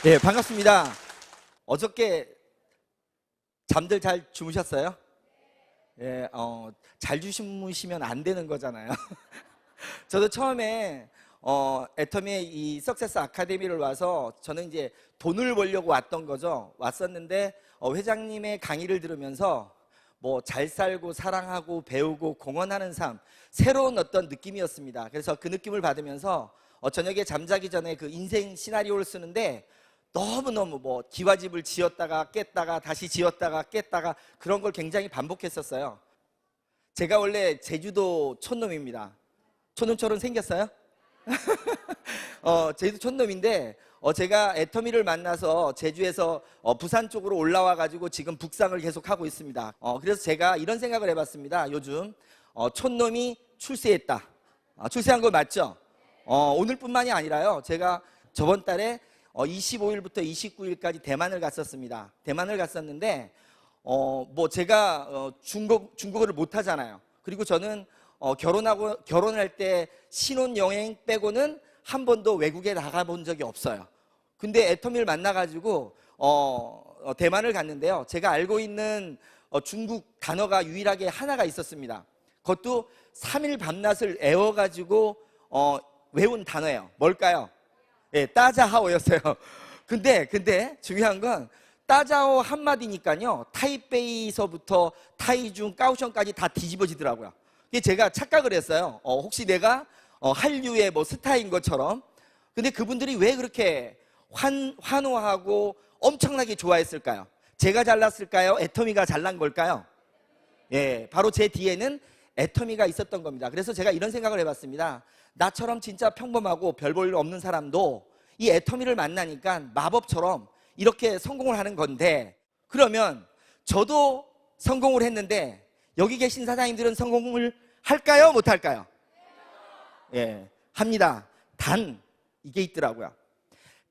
예, 반갑습니다. 어저께 잠들 잘 주무셨어요? 예, 잘 주무시면 안 되는 거잖아요. 저도 처음에 애터미의 이 석세스 아카데미를 와서 저는 이제 돈을 벌려고 왔던 거죠. 왔었는데 회장님의 강의를 들으면서 뭐 잘 살고 사랑하고 배우고 공헌하는 삶, 새로운 어떤 느낌이었습니다. 그래서 그 느낌을 받으면서 저녁에 잠자기 전에 그 인생 시나리오를 쓰는데 너무너무 뭐 기와집을 지었다가 깼다가 다시 지었다가 깼다가 그런 걸 굉장히 반복했었어요. 제가 원래 제주도 촌놈입니다. 촌놈처럼 생겼어요? 제주도 촌놈인데 제가 애터미를 만나서 제주에서 부산 쪽으로 올라와 가지고 지금 북상을 계속 하고 있습니다. 그래서 제가 이런 생각을 해봤습니다. 요즘 촌놈이 출세했다. 출세한 거 맞죠? 오늘뿐만이 아니라요. 제가 저번 달에 25일부터 29일까지 대만을 갔었습니다. 대만을 갔었는데 뭐 제가 중국어를 못 하잖아요. 그리고 저는 결혼할 때 신혼여행 빼고는 한 번도 외국에 나가본 적이 없어요. 근데 애터미를 만나가지고 대만을 갔는데요. 제가 알고 있는 중국 단어가 유일하게 하나가 있었습니다. 그것도 3일 밤낮을 애워가지고 외운 단어예요. 뭘까요? 예, 따자하오였어요. 근데 중요한 건 따자오 한마디니까요. 타이베이서부터 타이중, 까오션까지 다 뒤집어지더라고요. 제가 착각을 했어요. 혹시 내가 한류의 뭐 스타인 것처럼. 근데 그분들이 왜 그렇게 환호하고 엄청나게 좋아했을까요? 제가 잘났을까요? 애터미가 잘난 걸까요? 예, 바로 제 뒤에는 애터미가 있었던 겁니다. 그래서 제가 이런 생각을 해봤습니다. 나처럼 진짜 평범하고 별 볼 일 없는 사람도 이 애터미를 만나니까 마법처럼 이렇게 성공을 하는 건데, 그러면 저도 성공을 했는데 여기 계신 사장님들은 성공을 할까요? 못 할까요? 예, 합니다. 단 이게 있더라고요.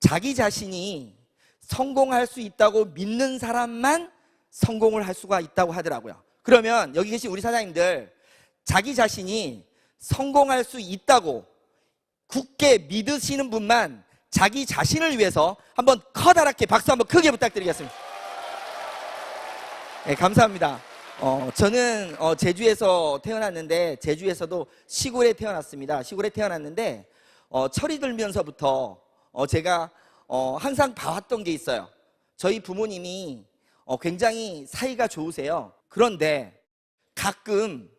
자기 자신이 성공할 수 있다고 믿는 사람만 성공을 할 수가 있다고 하더라고요. 그러면 여기 계신 우리 사장님들, 자기 자신이 성공할 수 있다고 굳게 믿으시는 분만 자기 자신을 위해서 한번 커다랗게 박수 한번 크게 부탁드리겠습니다. 네, 감사합니다. 저는 제주에서 태어났는데, 제주에서도 시골에 태어났습니다. 시골에 태어났는데 철이 들면서부터 제가 항상 봐왔던 게 있어요. 저희 부모님이 굉장히 사이가 좋으세요. 그런데 가끔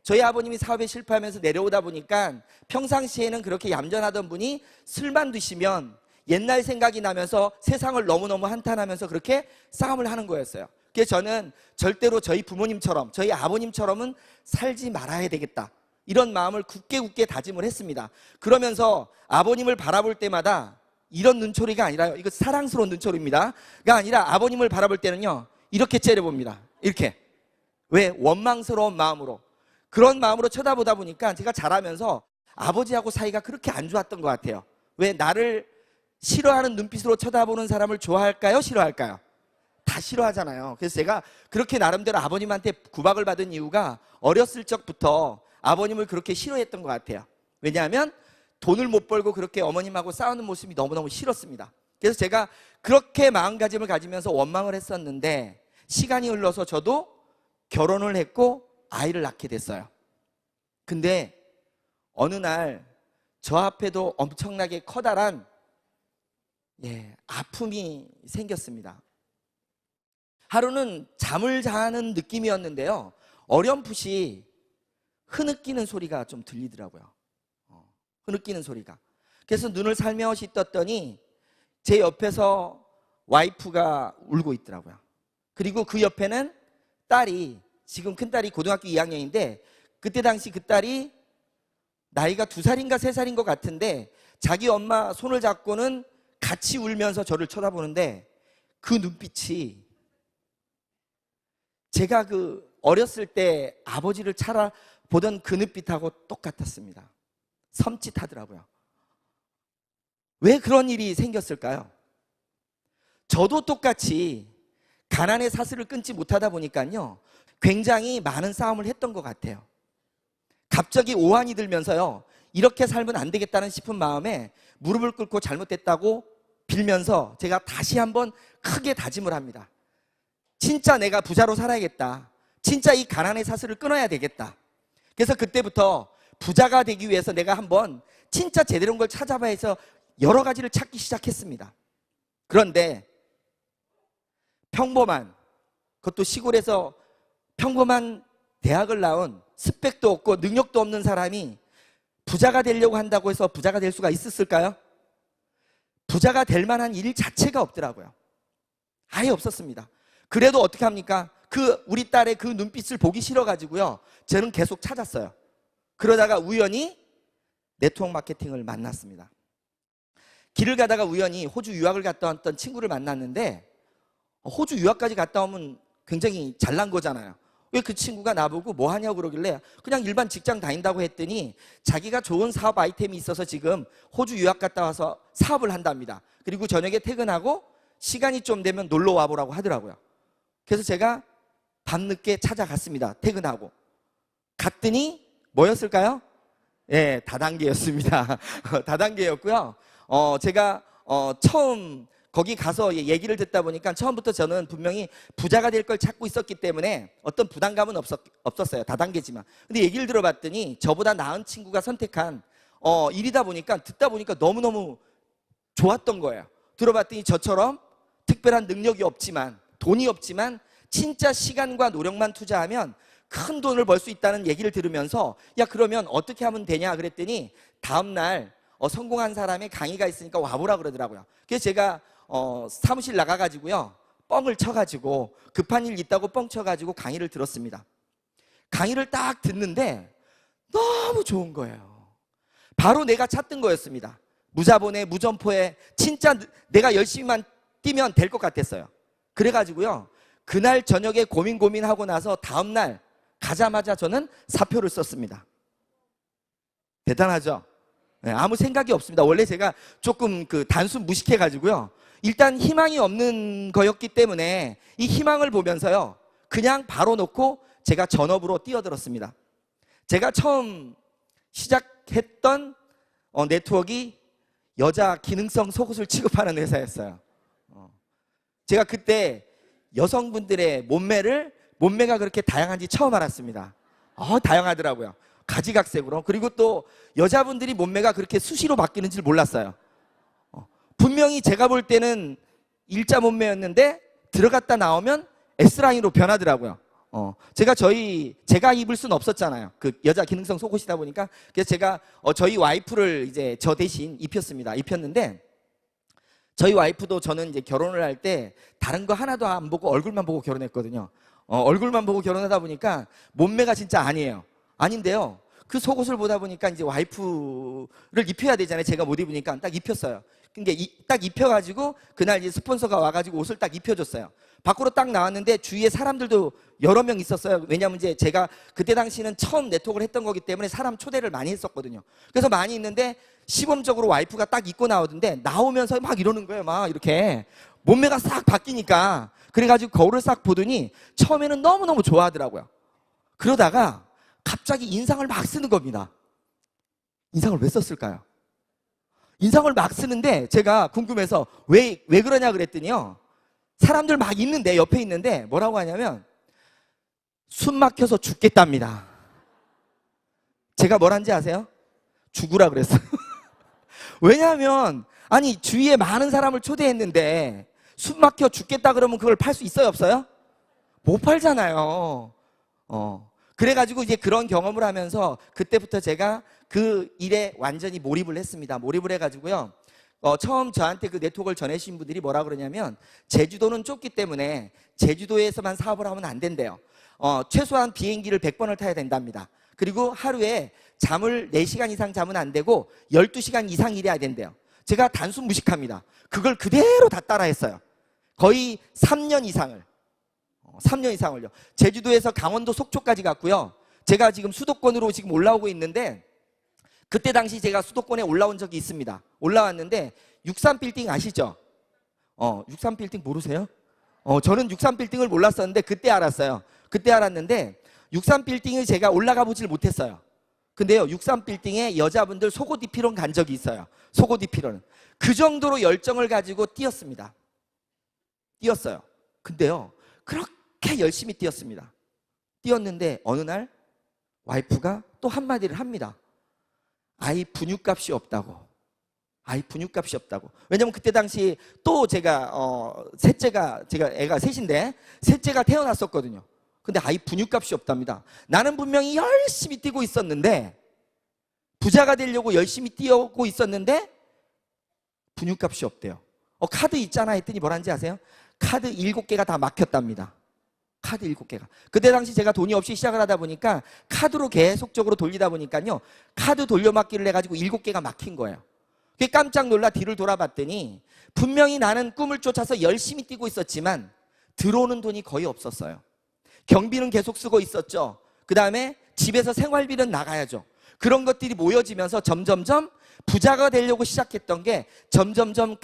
저희 아버님이 사업에 실패하면서 내려오다 보니까 평상시에는 그렇게 얌전하던 분이 술만 드시면 옛날 생각이 나면서 세상을 너무너무 한탄하면서 그렇게 싸움을 하는 거였어요. 그래서 저는 절대로 저희 부모님처럼, 저희 아버님처럼은 살지 말아야 되겠다, 이런 마음을 굳게 다짐을 했습니다. 그러면서 아버님을 바라볼 때마다 이런 눈초리가 아니라요, 이거 사랑스러운 눈초리입니다, 가 아니라 아버님을 바라볼 때는요 이렇게 째려봅니다. 이렇게. 왜? 원망스러운 마음으로. 그런 마음으로 쳐다보다 보니까 제가 자라면서 아버지하고 사이가 그렇게 안 좋았던 것 같아요. 왜? 나를 싫어하는 눈빛으로 쳐다보는 사람을 좋아할까요? 싫어할까요? 다 싫어하잖아요. 그래서 제가 그렇게 나름대로 아버님한테 구박을 받은 이유가 어렸을 적부터 아버님을 그렇게 싫어했던 것 같아요. 왜냐하면 돈을 못 벌고 그렇게 어머님하고 싸우는 모습이 너무너무 싫었습니다. 그래서 제가 그렇게 마음가짐을 가지면서 원망을 했었는데, 시간이 흘러서 저도 결혼을 했고 아이를 낳게 됐어요. 근데 어느 날 저 앞에도 엄청나게 커다란 아픔이 생겼습니다. 하루는 잠을 자는 느낌이었는데요, 어렴풋이 흐느끼는 소리가 좀 들리더라고요. 흐느끼는 소리가. 그래서 눈을 살며시 떴더니 제 옆에서 와이프가 울고 있더라고요. 그리고 그 옆에는 딸이, 지금 큰딸이 고등학교 2학년인데 그때 당시 그 딸이 나이가 2살인가 3살인 것 같은데 자기 엄마 손을 잡고는 같이 울면서 저를 쳐다보는데, 그 눈빛이 제가 그 어렸을 때 아버지를 보던 그 눈빛하고 똑같았습니다. 섬찟하더라고요. 왜 그런 일이 생겼을까요? 저도 똑같이 가난의 사슬을 끊지 못하다 보니까요 굉장히 많은 싸움을 했던 것 같아요. 갑자기 오한이 들면서요, 이렇게 살면 안 되겠다는 싶은 마음에 무릎을 꿇고 잘못됐다고 빌면서 제가 다시 한번 크게 다짐을 합니다. 진짜 내가 부자로 살아야겠다. 진짜 이 가난의 사슬을 끊어야 되겠다. 그래서 그때부터 부자가 되기 위해서 내가 한번 진짜 제대로 된 걸 찾아봐야 해서 여러 가지를 찾기 시작했습니다. 그런데 평범한, 그것도 시골에서 평범한 대학을 나온 스펙도 없고 능력도 없는 사람이 부자가 되려고 한다고 해서 부자가 될 수가 있었을까요? 부자가 될 만한 일 자체가 없더라고요. 아예 없었습니다. 그래도 어떻게 합니까? 우리 딸의 그 눈빛을 보기 싫어가지고요, 저는 계속 찾았어요. 그러다가 우연히 네트워크 마케팅을 만났습니다. 길을 가다가 우연히 호주 유학을 갔다 왔던 친구를 만났는데, 호주 유학까지 갔다 오면 굉장히 잘난 거잖아요. 왜 그 친구가 나보고 뭐 하냐고 그러길래 그냥 일반 직장 다닌다고 했더니 자기가 좋은 사업 아이템이 있어서 지금 호주 유학 갔다 와서 사업을 한답니다. 그리고 저녁에 퇴근하고 시간이 좀 되면 놀러 와보라고 하더라고요. 그래서 제가 밤늦게 찾아갔습니다. 퇴근하고 갔더니 뭐였을까요? 예, 다단계였습니다. 다단계였고요. 제가 처음 거기 가서 얘기를 듣다 보니까 처음부터 저는 분명히 부자가 될 걸 찾고 있었기 때문에 어떤 부담감은 없었어요. 다단계지만. 근데 얘기를 들어봤더니 저보다 나은 친구가 선택한 일이다 보니까, 듣다 보니까 너무너무 좋았던 거예요. 들어봤더니 저처럼 특별한 능력이 없지만, 돈이 없지만 진짜 시간과 노력만 투자하면 큰 돈을 벌 수 있다는 얘기를 들으면서, 야, 그러면 어떻게 하면 되냐 그랬더니 다음날 성공한 사람의 강의가 있으니까 와보라 그러더라고요. 그래서 제가 사무실 나가가지고요, 뻥을 쳐가지고, 급한 일 있다고 뻥 쳐가지고 강의를 들었습니다. 강의를 딱 듣는데 너무 좋은 거예요. 바로 내가 찾던 거였습니다. 무자본에 무점포에 진짜 내가 열심히만 뛰면 될 것 같았어요. 그래가지고요, 그날 저녁에 고민하고 나서 다음날 가자마자 저는 사표를 썼습니다. 대단하죠? 네, 아무 생각이 없습니다. 원래 제가 조금 단순 무식해가지고요, 일단 희망이 없는 거였기 때문에 이 희망을 보면서요, 그냥 바로 놓고 제가 전업으로 뛰어들었습니다. 제가 처음 시작했던 네트워크가 여자 기능성 속옷을 취급하는 회사였어요. 제가 그때 여성분들의 몸매가 그렇게 다양한지 처음 알았습니다. 다양하더라고요. 가지각색으로. 그리고 또 여자분들이 몸매가 그렇게 수시로 바뀌는 줄 몰랐어요. 분명히 제가 볼 때는 일자 몸매였는데 들어갔다 나오면 S라인으로 변하더라고요. 제가 입을 수는 없었잖아요. 그 여자 기능성 속옷이다 보니까. 그래서 제가 저희 와이프를 이제 저 대신 입혔는데, 저희 와이프도 저는 이제 결혼을 할 때 다른 거 하나도 안 보고 얼굴만 보고 결혼했거든요. 얼굴만 보고 결혼하다 보니까 몸매가 진짜 아닌데요. 그 속옷을 보다 보니까 이제 와이프를 입혀야 되잖아요. 제가 못 입으니까 딱 입혔어요. 근데 딱 입혀가지고 그날 이제 스폰서가 와가지고 옷을 딱 입혀줬어요. 밖으로 딱 나왔는데 주위에 사람들도 여러 명 있었어요. 왜냐면 이제 제가 그때 당시는 처음 네트워크를 했던 거기 때문에 사람 초대를 많이 했었거든요. 그래서 많이 있는데 시범적으로 와이프가 딱 입고 나오던데 나오면서 막 이러는 거예요. 막 이렇게 몸매가 싹 바뀌니까. 그래가지고 거울을 싹 보더니 처음에는 너무너무 좋아하더라고요. 그러다가 갑자기 인상을 막 쓰는 겁니다. 인상을 왜 썼을까요? 인상을 막 쓰는데 제가 궁금해서 왜 그러냐 그랬더니요, 사람들 막 있는데, 옆에 있는데 뭐라고 하냐면 숨 막혀서 죽겠답니다. 제가 뭐란지 아세요? 죽으라 그랬어요. 왜냐하면 아니 주위에 많은 사람을 초대했는데 숨 막혀 죽겠다 그러면 그걸 팔 수 있어요, 없어요? 못 팔잖아요. 그래가지고 이제 그런 경험을 하면서 그때부터 제가 그 일에 완전히 몰입을 했습니다. 몰입을 해가지고요, 처음 저한테 그 네트워크를 전해주신 분들이 뭐라 그러냐면, 제주도는 좁기 때문에 제주도에서만 사업을 하면 안 된대요. 최소한 비행기를 100번을 타야 된답니다. 그리고 하루에 잠을 4시간 이상 자면 안 되고 12시간 이상 일해야 된대요. 제가 단순 무식합니다. 그걸 그대로 다 따라했어요. 거의 3년 이상을요. 제주도에서 강원도 속초까지 갔고요. 제가 지금 수도권으로 지금 올라오고 있는데, 그때 당시 제가 수도권에 올라온 적이 있습니다. 올라왔는데 63빌딩 아시죠? 63빌딩 모르세요? 저는 63빌딩을 몰랐었는데 그때 알았어요. 그때 알았는데 63빌딩을 제가 올라가 보질 못했어요. 근데요, 63빌딩에 여자분들 속옷 입히러 간 적이 있어요. 속옷 입히러는. 그 정도로 열정을 가지고 뛰었습니다. 뛰었어요. 근데요, 그렇게 열심히 뛰었습니다. 뛰었는데 어느 날 와이프가 또 한마디를 합니다. 아이 분유값이 없다고. 아이 분유값이 없다고. 왜냐면 그때 당시 또 제가 셋째가, 제가 애가 셋인데 셋째가 태어났었거든요. 근데 아이 분유값이 없답니다. 나는 분명히 열심히 뛰고 있었는데, 부자가 되려고 열심히 뛰고 있었는데 분유값이 없대요. 카드 있잖아 했더니 뭐라는지 아세요? 카드 7개가 다 막혔답니다. 카드 7개가. 그때 당시 제가 돈이 없이 시작을 하다 보니까 카드로 계속적으로 돌리다 보니까요, 카드 돌려막기를 해가지고 7개가 막힌 거예요. 그게 깜짝 놀라 뒤를 돌아봤더니 분명히 나는 꿈을 쫓아서 열심히 뛰고 있었지만 들어오는 돈이 거의 없었어요. 경비는 계속 쓰고 있었죠. 그 다음에 집에서 생활비는 나가야죠. 그런 것들이 모여지면서 점점점 부자가 되려고 시작했던 게 점점점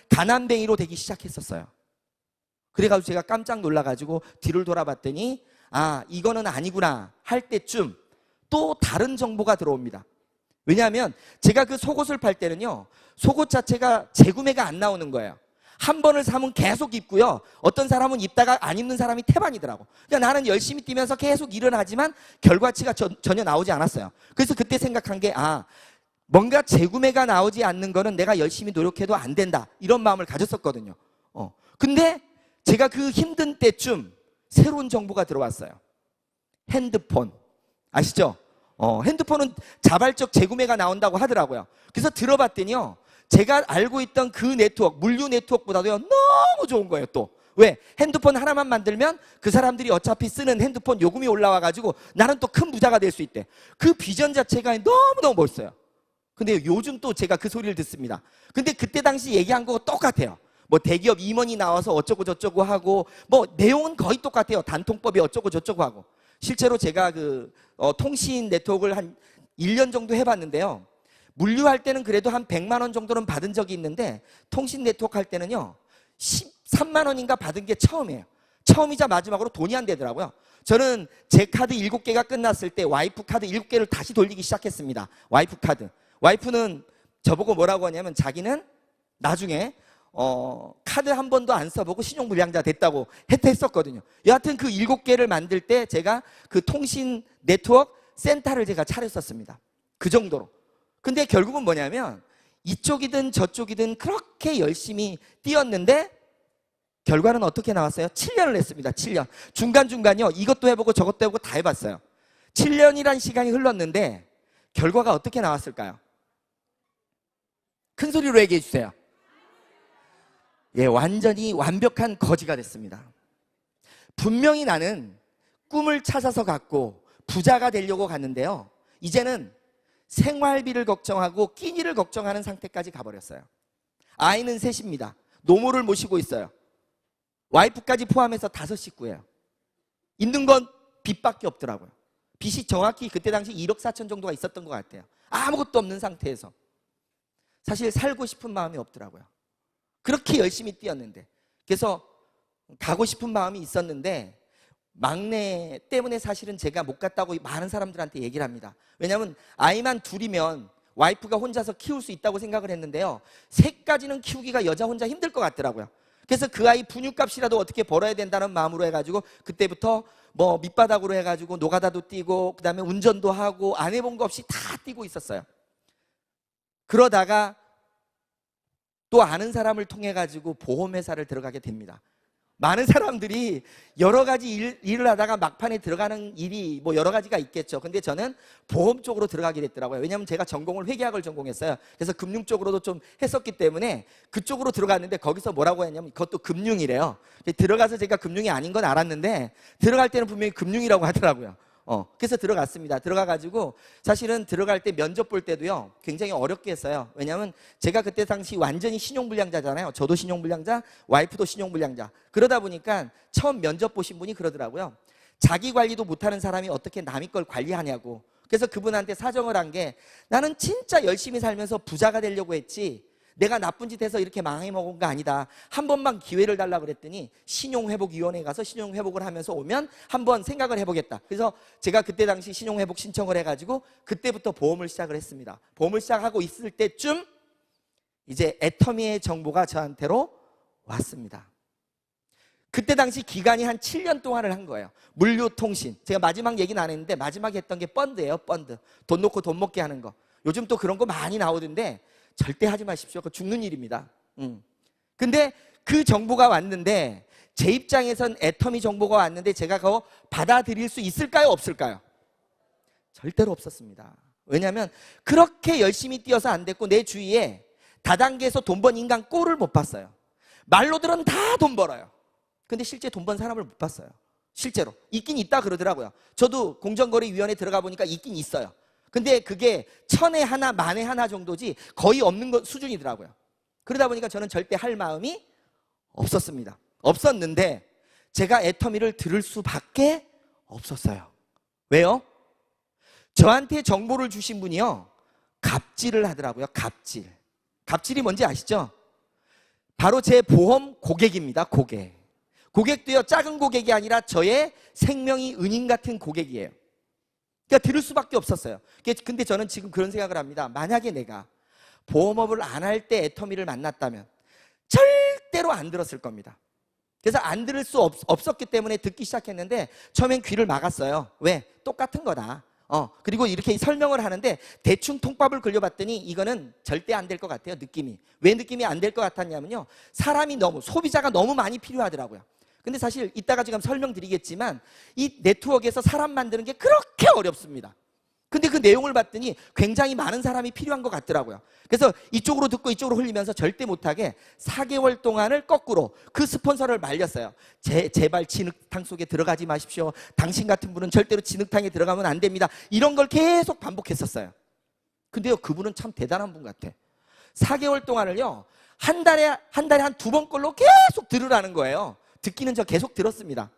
가난뱅이로 되기 시작했었어요. 그래가지고 제가 깜짝 놀라가지고 뒤를 돌아봤더니 아, 이거는 아니구나 할 때쯤 또 다른 정보가 들어옵니다. 왜냐하면 제가 그 속옷을 팔 때는요, 속옷 자체가 재구매가 안 나오는 거예요. 한 번을 사면 계속 입고요, 어떤 사람은 입다가 안 입는 사람이 태반이더라고. 그러니까 나는 열심히 뛰면서 계속 일은 하지만 결과치가 전혀 나오지 않았어요. 그래서 그때 생각한 게 뭔가 재구매가 나오지 않는 거는 내가 열심히 노력해도 안 된다, 이런 마음을 가졌었거든요. 근데 제가 그 힘든 때쯤 새로운 정보가 들어왔어요. 핸드폰 아시죠? 핸드폰은 자발적 재구매가 나온다고 하더라고요. 그래서 들어봤더니요, 제가 알고 있던 그 네트워크, 물류 네트워크보다도요 너무 좋은 거예요. 또 왜? 핸드폰 하나만 만들면 그 사람들이 어차피 쓰는 핸드폰 요금이 올라와가지고 나는 또 큰 부자가 될 수 있대. 그 비전 자체가 너무너무 멋있어요. 근데 요즘 또 제가 그 소리를 듣습니다. 근데 그때 당시 얘기한 거 똑같아요. 뭐 대기업 임원이 나와서 어쩌고 저쩌고 하고, 뭐 내용은 거의 똑같아요. 단통법이 어쩌고 저쩌고 하고. 실제로 제가 통신 네트워크를 한 1년 정도 해봤는데요, 물류할 때는 그래도 한 100만 원 정도는 받은 적이 있는데 통신 네트워크 할 때는요 13만 원인가 받은 게 처음이에요. 처음이자 마지막으로 돈이 안 되더라고요. 저는 제 카드 7개가 끝났을 때 와이프 카드 7개를 다시 돌리기 시작했습니다. 와이프 카드. 와이프는 저보고 뭐라고 하냐면 자기는 나중에 카드 한 번도 안 써보고 신용불량자 됐다고 했었거든요. 여하튼 그 7개를 만들 때 제가 그 통신 네트워크 센터를 제가 차렸었습니다. 그 정도로. 근데 결국은 뭐냐면 이쪽이든 저쪽이든 그렇게 열심히 뛰었는데 결과는 어떻게 나왔어요? 7년을 했습니다. 7년. 중간중간요, 이것도 해보고 저것도 해보고 다 해봤어요. 7년이란 시간이 흘렀는데 결과가 어떻게 나왔을까요? 큰 소리로 얘기해 주세요. 예, 완전히 완벽한 거지가 됐습니다. 분명히 나는 꿈을 찾아서 갔고 부자가 되려고 갔는데요, 이제는 생활비를 걱정하고 끼니를 걱정하는 상태까지 가버렸어요. 아이는 셋입니다. 노모를 모시고 있어요. 와이프까지 포함해서 5식구예요. 있는 건 빚밖에 없더라고요. 빚이 정확히 그때 당시 1억 4천 정도가 있었던 것 같아요. 아무것도 없는 상태에서 사실 살고 싶은 마음이 없더라고요. 그렇게 열심히 뛰었는데. 그래서 가고 싶은 마음이 있었는데 막내 때문에 사실은 제가 못 갔다고 많은 사람들한테 얘기를 합니다. 왜냐하면 아이만 둘이면 와이프가 혼자서 키울 수 있다고 생각을 했는데요, 3까지는 키우기가 여자 혼자 힘들 것 같더라고요. 그래서 그 아이 분유값이라도 어떻게 벌어야 된다는 마음으로 해가지고 그때부터 뭐 밑바닥으로 해가지고 노가다도 뛰고 그 다음에 운전도 하고 안 해본 거 없이 다 뛰고 있었어요. 그러다가 또 아는 사람을 통해 가지고 보험회사를 들어가게 됩니다. 많은 사람들이 여러 가지 일을 하다가 막판에 들어가는 일이 뭐 여러 가지가 있겠죠. 근데 저는 보험 쪽으로 들어가게 됐더라고요. 왜냐하면 제가 전공을 회계학을 전공했어요. 그래서 금융 쪽으로도 좀 했었기 때문에 그쪽으로 들어갔는데 거기서 뭐라고 했냐면 그것도 금융이래요. 들어가서 제가 금융이 아닌 건 알았는데 들어갈 때는 분명히 금융이라고 하더라고요. 그래서 들어갔습니다. 들어가가지고 사실은 들어갈 때 면접 볼 때도요 굉장히 어렵게 했어요. 왜냐하면 제가 그때 당시 완전히 신용불량자잖아요. 저도 신용불량자, 와이프도 신용불량자. 그러다 보니까 처음 면접 보신 분이 그러더라고요. 자기 관리도 못하는 사람이 어떻게 남의 걸 관리하냐고. 그래서 그분한테 사정을 한 게 나는 진짜 열심히 살면서 부자가 되려고 했지 내가 나쁜 짓 해서 이렇게 망해먹은 거 아니다. 한 번만 기회를 달라고 그랬더니 신용회복위원회에 가서 신용회복을 하면서 오면 한번 생각을 해보겠다. 그래서 제가 그때 당시 신용회복 신청을 해가지고 그때부터 보험을 시작을 했습니다. 보험을 시작하고 있을 때쯤 이제 애터미의 정보가 저한테로 왔습니다. 그때 당시 기간이 한 7년 동안을 한 거예요. 물류통신. 제가 마지막 얘기는 안 했는데 마지막에 했던 게 펀드예요. 펀드. 돈 놓고 돈 먹게 하는 거. 요즘 또 그런 거 많이 나오던데 절대 하지 마십시오. 그거 죽는 일입니다. 근데 그 정보가 왔는데 제 입장에선 애터미 정보가 왔는데 제가 그거 받아들일 수 있을까요? 없을까요? 절대로 없었습니다. 왜냐하면 그렇게 열심히 뛰어서 안 됐고 내 주위에 다단계에서 돈 번 인간 꼴을 못 봤어요. 말로들은 다 돈 벌어요. 근데 실제 돈 번 사람을 못 봤어요. 실제로 있긴 있다 그러더라고요. 저도 공정거래위원회 들어가 보니까 있긴 있어요. 근데 그게 1000에 하나, 만에 하나 정도지 거의 없는 수준이더라고요. 그러다 보니까 저는 절대 할 마음이 없었습니다. 없었는데 제가 애터미를 들을 수밖에 없었어요. 왜요? 저한테 정보를 주신 분이요, 갑질을 하더라고요. 갑질. 갑질이 뭔지 아시죠? 바로 제 보험 고객입니다. 고객도요, 작은 고객이 아니라 저의 생명이 은인 같은 고객이에요. 그러니까 들을 수밖에 없었어요. 근데 저는 지금 그런 생각을 합니다. 만약에 내가 보험업을 안 할 때 애터미를 만났다면 절대로 안 들었을 겁니다. 그래서 안 들을 수 없었기 때문에 듣기 시작했는데 처음엔 귀를 막았어요. 왜? 똑같은 거다. 그리고 이렇게 설명을 하는데 대충 통밥을 긁려봤더니 이거는 절대 안 될 것 같아요. 느낌이. 왜 느낌이 안 될 것 같았냐면요, 사람이 소비자가 너무 많이 필요하더라고요. 근데 사실 이따가 지금 설명드리겠지만 이 네트워크에서 사람 만드는 게 그렇게 어렵습니다. 근데 그 내용을 봤더니 굉장히 많은 사람이 필요한 것 같더라고요. 그래서 이쪽으로 듣고 이쪽으로 흘리면서 절대 못하게 4개월 동안을 거꾸로 그 스폰서를 말렸어요. 제발 진흙탕 속에 들어가지 마십시오. 당신 같은 분은 절대로 진흙탕에 들어가면 안 됩니다. 이런 걸 계속 반복했었어요. 근데요, 그분은 참 대단한 분 같아. 4개월 동안을요, 한 달에 한 2번 걸로 계속 들으라는 거예요. 듣기는 저 계속 들었습니다.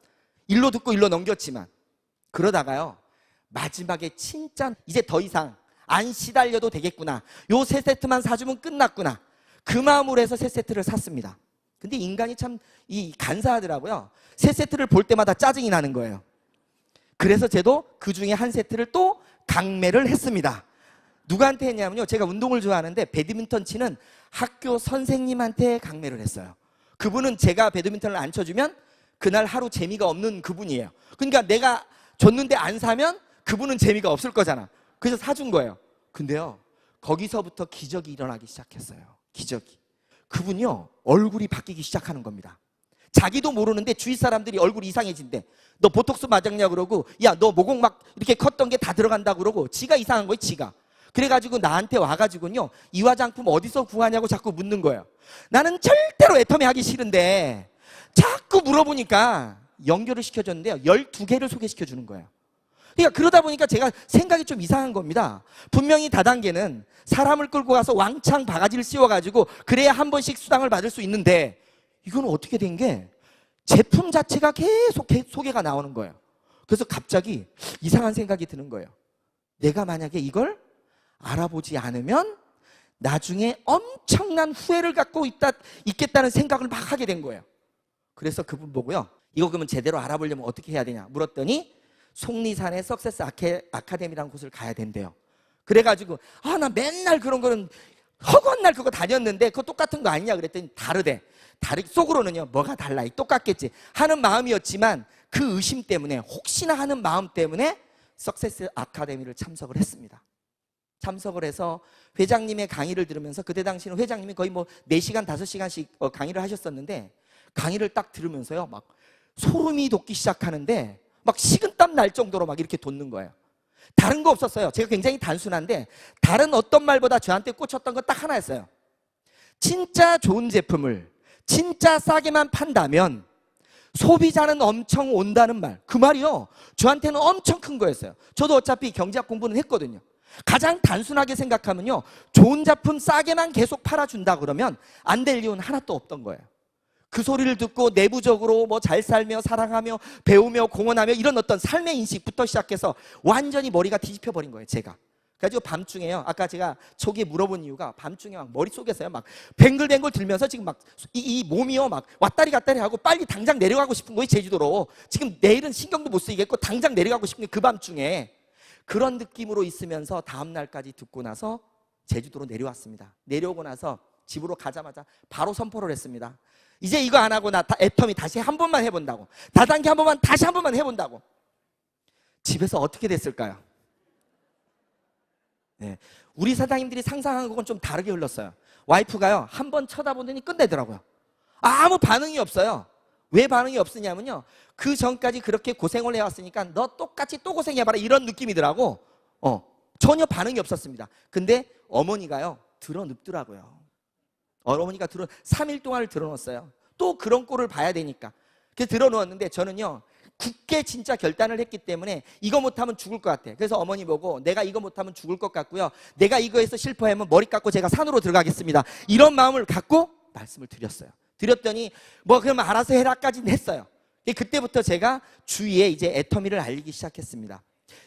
일로 듣고 일로 넘겼지만. 그러다가요, 마지막에 진짜 이제 더 이상 안 시달려도 되겠구나. 요 3세트만 사주면 끝났구나. 그 마음으로 해서 3세트를 샀습니다. 근데 인간이 참 간사하더라고요. 3세트를 볼 때마다 짜증이 나는 거예요. 그래서 저도 그 중에 한 세트를 또 강매를 했습니다. 누구한테 했냐면요, 제가 운동을 좋아하는데 배드민턴 치는 학교 선생님한테 강매를 했어요. 그분은 제가 배드민턴을 안 쳐주면 그날 하루 재미가 없는 그분이에요. 그러니까 내가 줬는데 안 사면 그분은 재미가 없을 거잖아. 그래서 사준 거예요. 근데요, 거기서부터 기적이 일어나기 시작했어요. 기적이. 그분이요, 얼굴이 바뀌기 시작하는 겁니다. 자기도 모르는데 주위 사람들이 얼굴이 이상해진대. 너 보톡스 맞았냐 그러고, 야, 너 모공 막 이렇게 컸던 게 다 들어간다 그러고, 지가 이상한 거예요, 지가. 그래가지고 나한테 와가지고요, 이 화장품 어디서 구하냐고 자꾸 묻는 거예요. 나는 절대로 애터미 하기 싫은데 자꾸 물어보니까 연결을 시켜줬는데요, 12개를 소개시켜주는 거예요. 그러니까 그러다 보니까 제가 생각이 좀 이상한 겁니다. 분명히 다단계는 사람을 끌고 가서 왕창 바가지를 씌워가지고 그래야 한 번씩 수당을 받을 수 있는데, 이건 어떻게 된 게 제품 자체가 계속 소개가 나오는 거예요. 그래서 갑자기 이상한 생각이 드는 거예요. 내가 만약에 이걸 알아보지 않으면 나중에 엄청난 후회를 갖고 있겠다는 생각을 막 하게 된 거예요. 그래서 그분 보고요, 이거 그러면 제대로 알아보려면 어떻게 해야 되냐 물었더니 속리산의 석세스 아카데미라는 곳을 가야 된대요. 그래가지고 나 맨날 그런 거는 허구한 날 그거 다녔는데 그거 똑같은 거 아니냐 그랬더니 다르대. 속으로는요, 뭐가 달라, 똑같겠지 하는 마음이었지만 그 의심 때문에, 혹시나 하는 마음 때문에 석세스 아카데미를 참석을 했습니다. 참석을 해서 회장님의 강의를 들으면서, 그때 당시는 회장님이 거의 4시간 5시간씩 강의를 하셨었는데, 강의를 딱 들으면서요, 막 소름이 돋기 시작하는데 막 식은땀 날 정도로 막 이렇게 돋는 거예요. 다른 거 없었어요. 제가 굉장히 단순한데 다른 어떤 말보다 저한테 꽂혔던 건 딱 하나였어요. 진짜 좋은 제품을 진짜 싸게만 판다면 소비자는 엄청 온다는 말. 그 말이요, 저한테는 엄청 큰 거였어요. 저도 어차피 경제학 공부는 했거든요. 가장 단순하게 생각하면요, 좋은 제품 싸게만 계속 팔아준다 그러면 안 될 이유는 하나도 없던 거예요. 그 소리를 듣고 내부적으로 잘 살며 사랑하며 배우며 공헌하며 이런 어떤 삶의 인식부터 시작해서 완전히 머리가 뒤집혀 버린 거예요, 제가. 그래가지고 밤중에요. 아까 제가 초기에 물어본 이유가 밤중에 막 머릿속에서요. 막 뱅글뱅글 들면서 지금 막 이 몸이요. 막 왔다리 갔다리 하고 빨리 당장 내려가고 싶은 거예요. 제주도로. 지금 내일은 신경도 못 쓰이겠고 당장 내려가고 싶은 게 그 밤중에. 그런 느낌으로 있으면서 다음 날까지 듣고 나서 제주도로 내려왔습니다. 내려오고 나서 집으로 가자마자 바로 선포를 했습니다. 이제 이거 안 하고 나 애터미 다시 한 번만 해본다고. 다단계 한 번만 다시 한 번만 해본다고. 집에서 어떻게 됐을까요? 네. 우리 사장님들이 상상한 것은 좀 다르게 흘렀어요. 와이프가요, 한 번 쳐다보더니 끝내더라고요. 아무 반응이 없어요. 왜 반응이 없으냐면요, 그 전까지 그렇게 고생을 해왔으니까 너 똑같이 또 고생해봐라 이런 느낌이더라고. 전혀 반응이 없었습니다. 근데 어머니가요, 드러눕더라고요. 어머니가 3일 동안을 드러놓았어요. 또 그런 꼴을 봐야 되니까. 그래서 드러누웠는데 저는요, 굳게 진짜 결단을 했기 때문에 이거 못하면 죽을 것 같아. 그래서 어머니 보고 내가 이거 못하면 죽을 것 같고요, 내가 이거에서 실패하면 머리 깎고 제가 산으로 들어가겠습니다. 이런 마음을 갖고 말씀을 드렸어요. 드렸더니 뭐 그러면 알아서 해라까지는 했어요. 그때부터 제가 주위에 이제 애터미를 알리기 시작했습니다.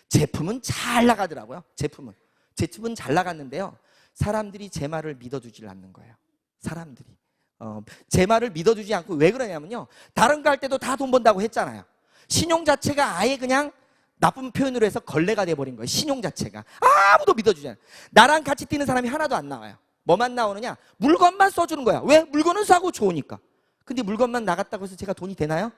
제품은 잘 나가더라고요. 제품은 잘 나갔는데요, 사람들이 제 말을 믿어주질 않는 거예요. 사람들이 제 말을 믿어주지 않고, 왜 그러냐면요, 다른 거 할 때도 다 돈 번다고 했잖아요. 신용 자체가 아예 그냥 나쁜 표현으로 해서 걸레가 돼버린 거예요. 신용 자체가 아무도 믿어주지 않아요. 나랑 같이 뛰는 사람이 하나도 안 나와요. 뭐만 나오느냐, 물건만 써주는 거야. 왜? 물건은 싸고 좋으니까. 근데 물건만 나갔다고 해서 제가 돈이 되나요?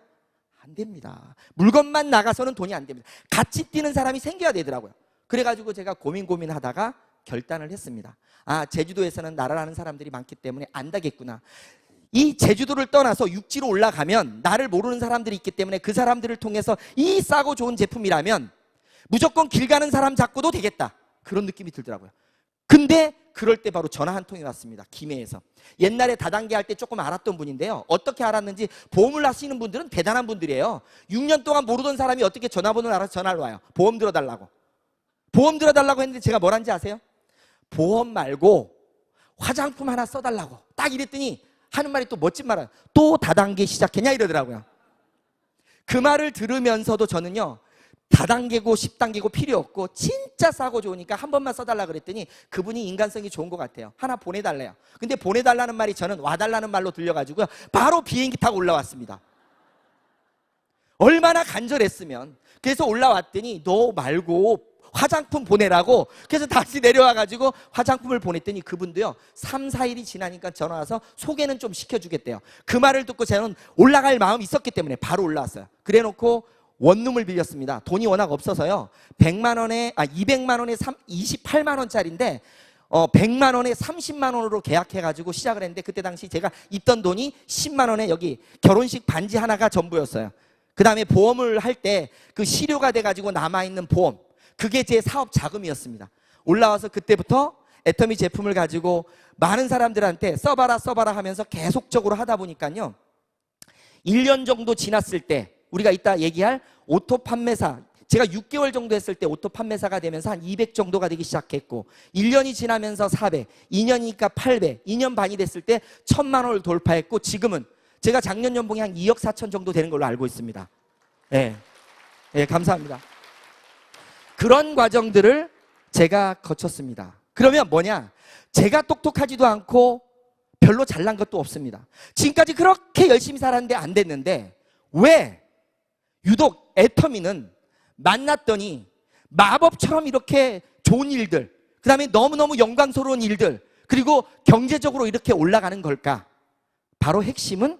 안 됩니다. 물건만 나가서는 돈이 안 됩니다. 같이 뛰는 사람이 생겨야 되더라고요. 그래가지고 제가 고민하다가 결단을 했습니다. 아, 제주도에서는 나를 아는 사람들이 많기 때문에 안다겠구나. 이 제주도를 떠나서 육지로 올라가면 나를 모르는 사람들이 있기 때문에 그 사람들을 통해서 이 싸고 좋은 제품이라면 무조건 길 가는 사람 잡고도 되겠다, 그런 느낌이 들더라고요. 근데 그럴 때 바로 전화 한 통이 왔습니다. 김해에서. 옛날에 다단계 할 때 조금 알았던 분인데요, 어떻게 알았는지, 보험을 하시는 분들은 대단한 분들이에요. 6년 동안 모르던 사람이 어떻게 전화번호를 알아서 전화를 와요. 보험 들어달라고 했는데 제가 뭘 한지 아세요? 보험 말고 화장품 하나 써달라고 딱 이랬더니 하는 말이 또 멋진 말이에요. 또 다단계 시작했냐 이러더라고요. 그 말을 들으면서도 저는요, 다단계고 10단계고 필요 없고 진짜 싸고 좋으니까 한 번만 써달라 그랬더니 그분이 인간성이 좋은 것 같아요. 하나 보내달래요. 근데 보내달라는 말이 저는 와달라는 말로 들려가지고요, 바로 비행기 타고 올라왔습니다. 얼마나 간절했으면. 그래서 올라왔더니 너 말고 화장품 보내라고. 그래서 다시 내려와가지고 화장품을 보냈더니 그분도요, 3, 4일이 지나니까 전화 와서 소개는 좀 시켜주겠대요. 그 말을 듣고 저는 올라갈 마음이 있었기 때문에 바로 올라왔어요. 그래놓고 원룸을 빌렸습니다. 돈이 워낙 없어서요, 200만 원에 28만 원짜리인데 100만 원에 30만 원으로 계약해가지고 시작을 했는데, 그때 당시 제가 있던 돈이 10만 원에 여기 결혼식 반지 하나가 전부였어요. 그 다음에 보험을 할 때 그 실효가 돼가지고 남아있는 보험, 그게 제 사업 자금이었습니다. 올라와서 그때부터 애터미 제품을 가지고 많은 사람들한테 써봐라 하면서 계속적으로 하다 보니까요, 1년 정도 지났을 때 우리가 이따 얘기할 오토 판매사, 제가 6개월 정도 했을 때 오토 판매사가 되면서 한 200 정도가 되기 시작했고, 1년이 지나면서 400, 2년이니까 800, 2년 반이 됐을 때 1000만 원을 돌파했고, 지금은 제가 작년 연봉이 한 2억 4천 정도 되는 걸로 알고 있습니다. 네, 감사합니다. 그런 과정들을 제가 거쳤습니다. 그러면 뭐냐? 제가 똑똑하지도 않고 별로 잘난 것도 없습니다. 지금까지 그렇게 열심히 살았는데 안 됐는데, 왜 유독 애터미는 만났더니 마법처럼 이렇게 좋은 일들, 그 다음에 너무너무 영광스러운 일들, 그리고 경제적으로 이렇게 올라가는 걸까? 바로 핵심은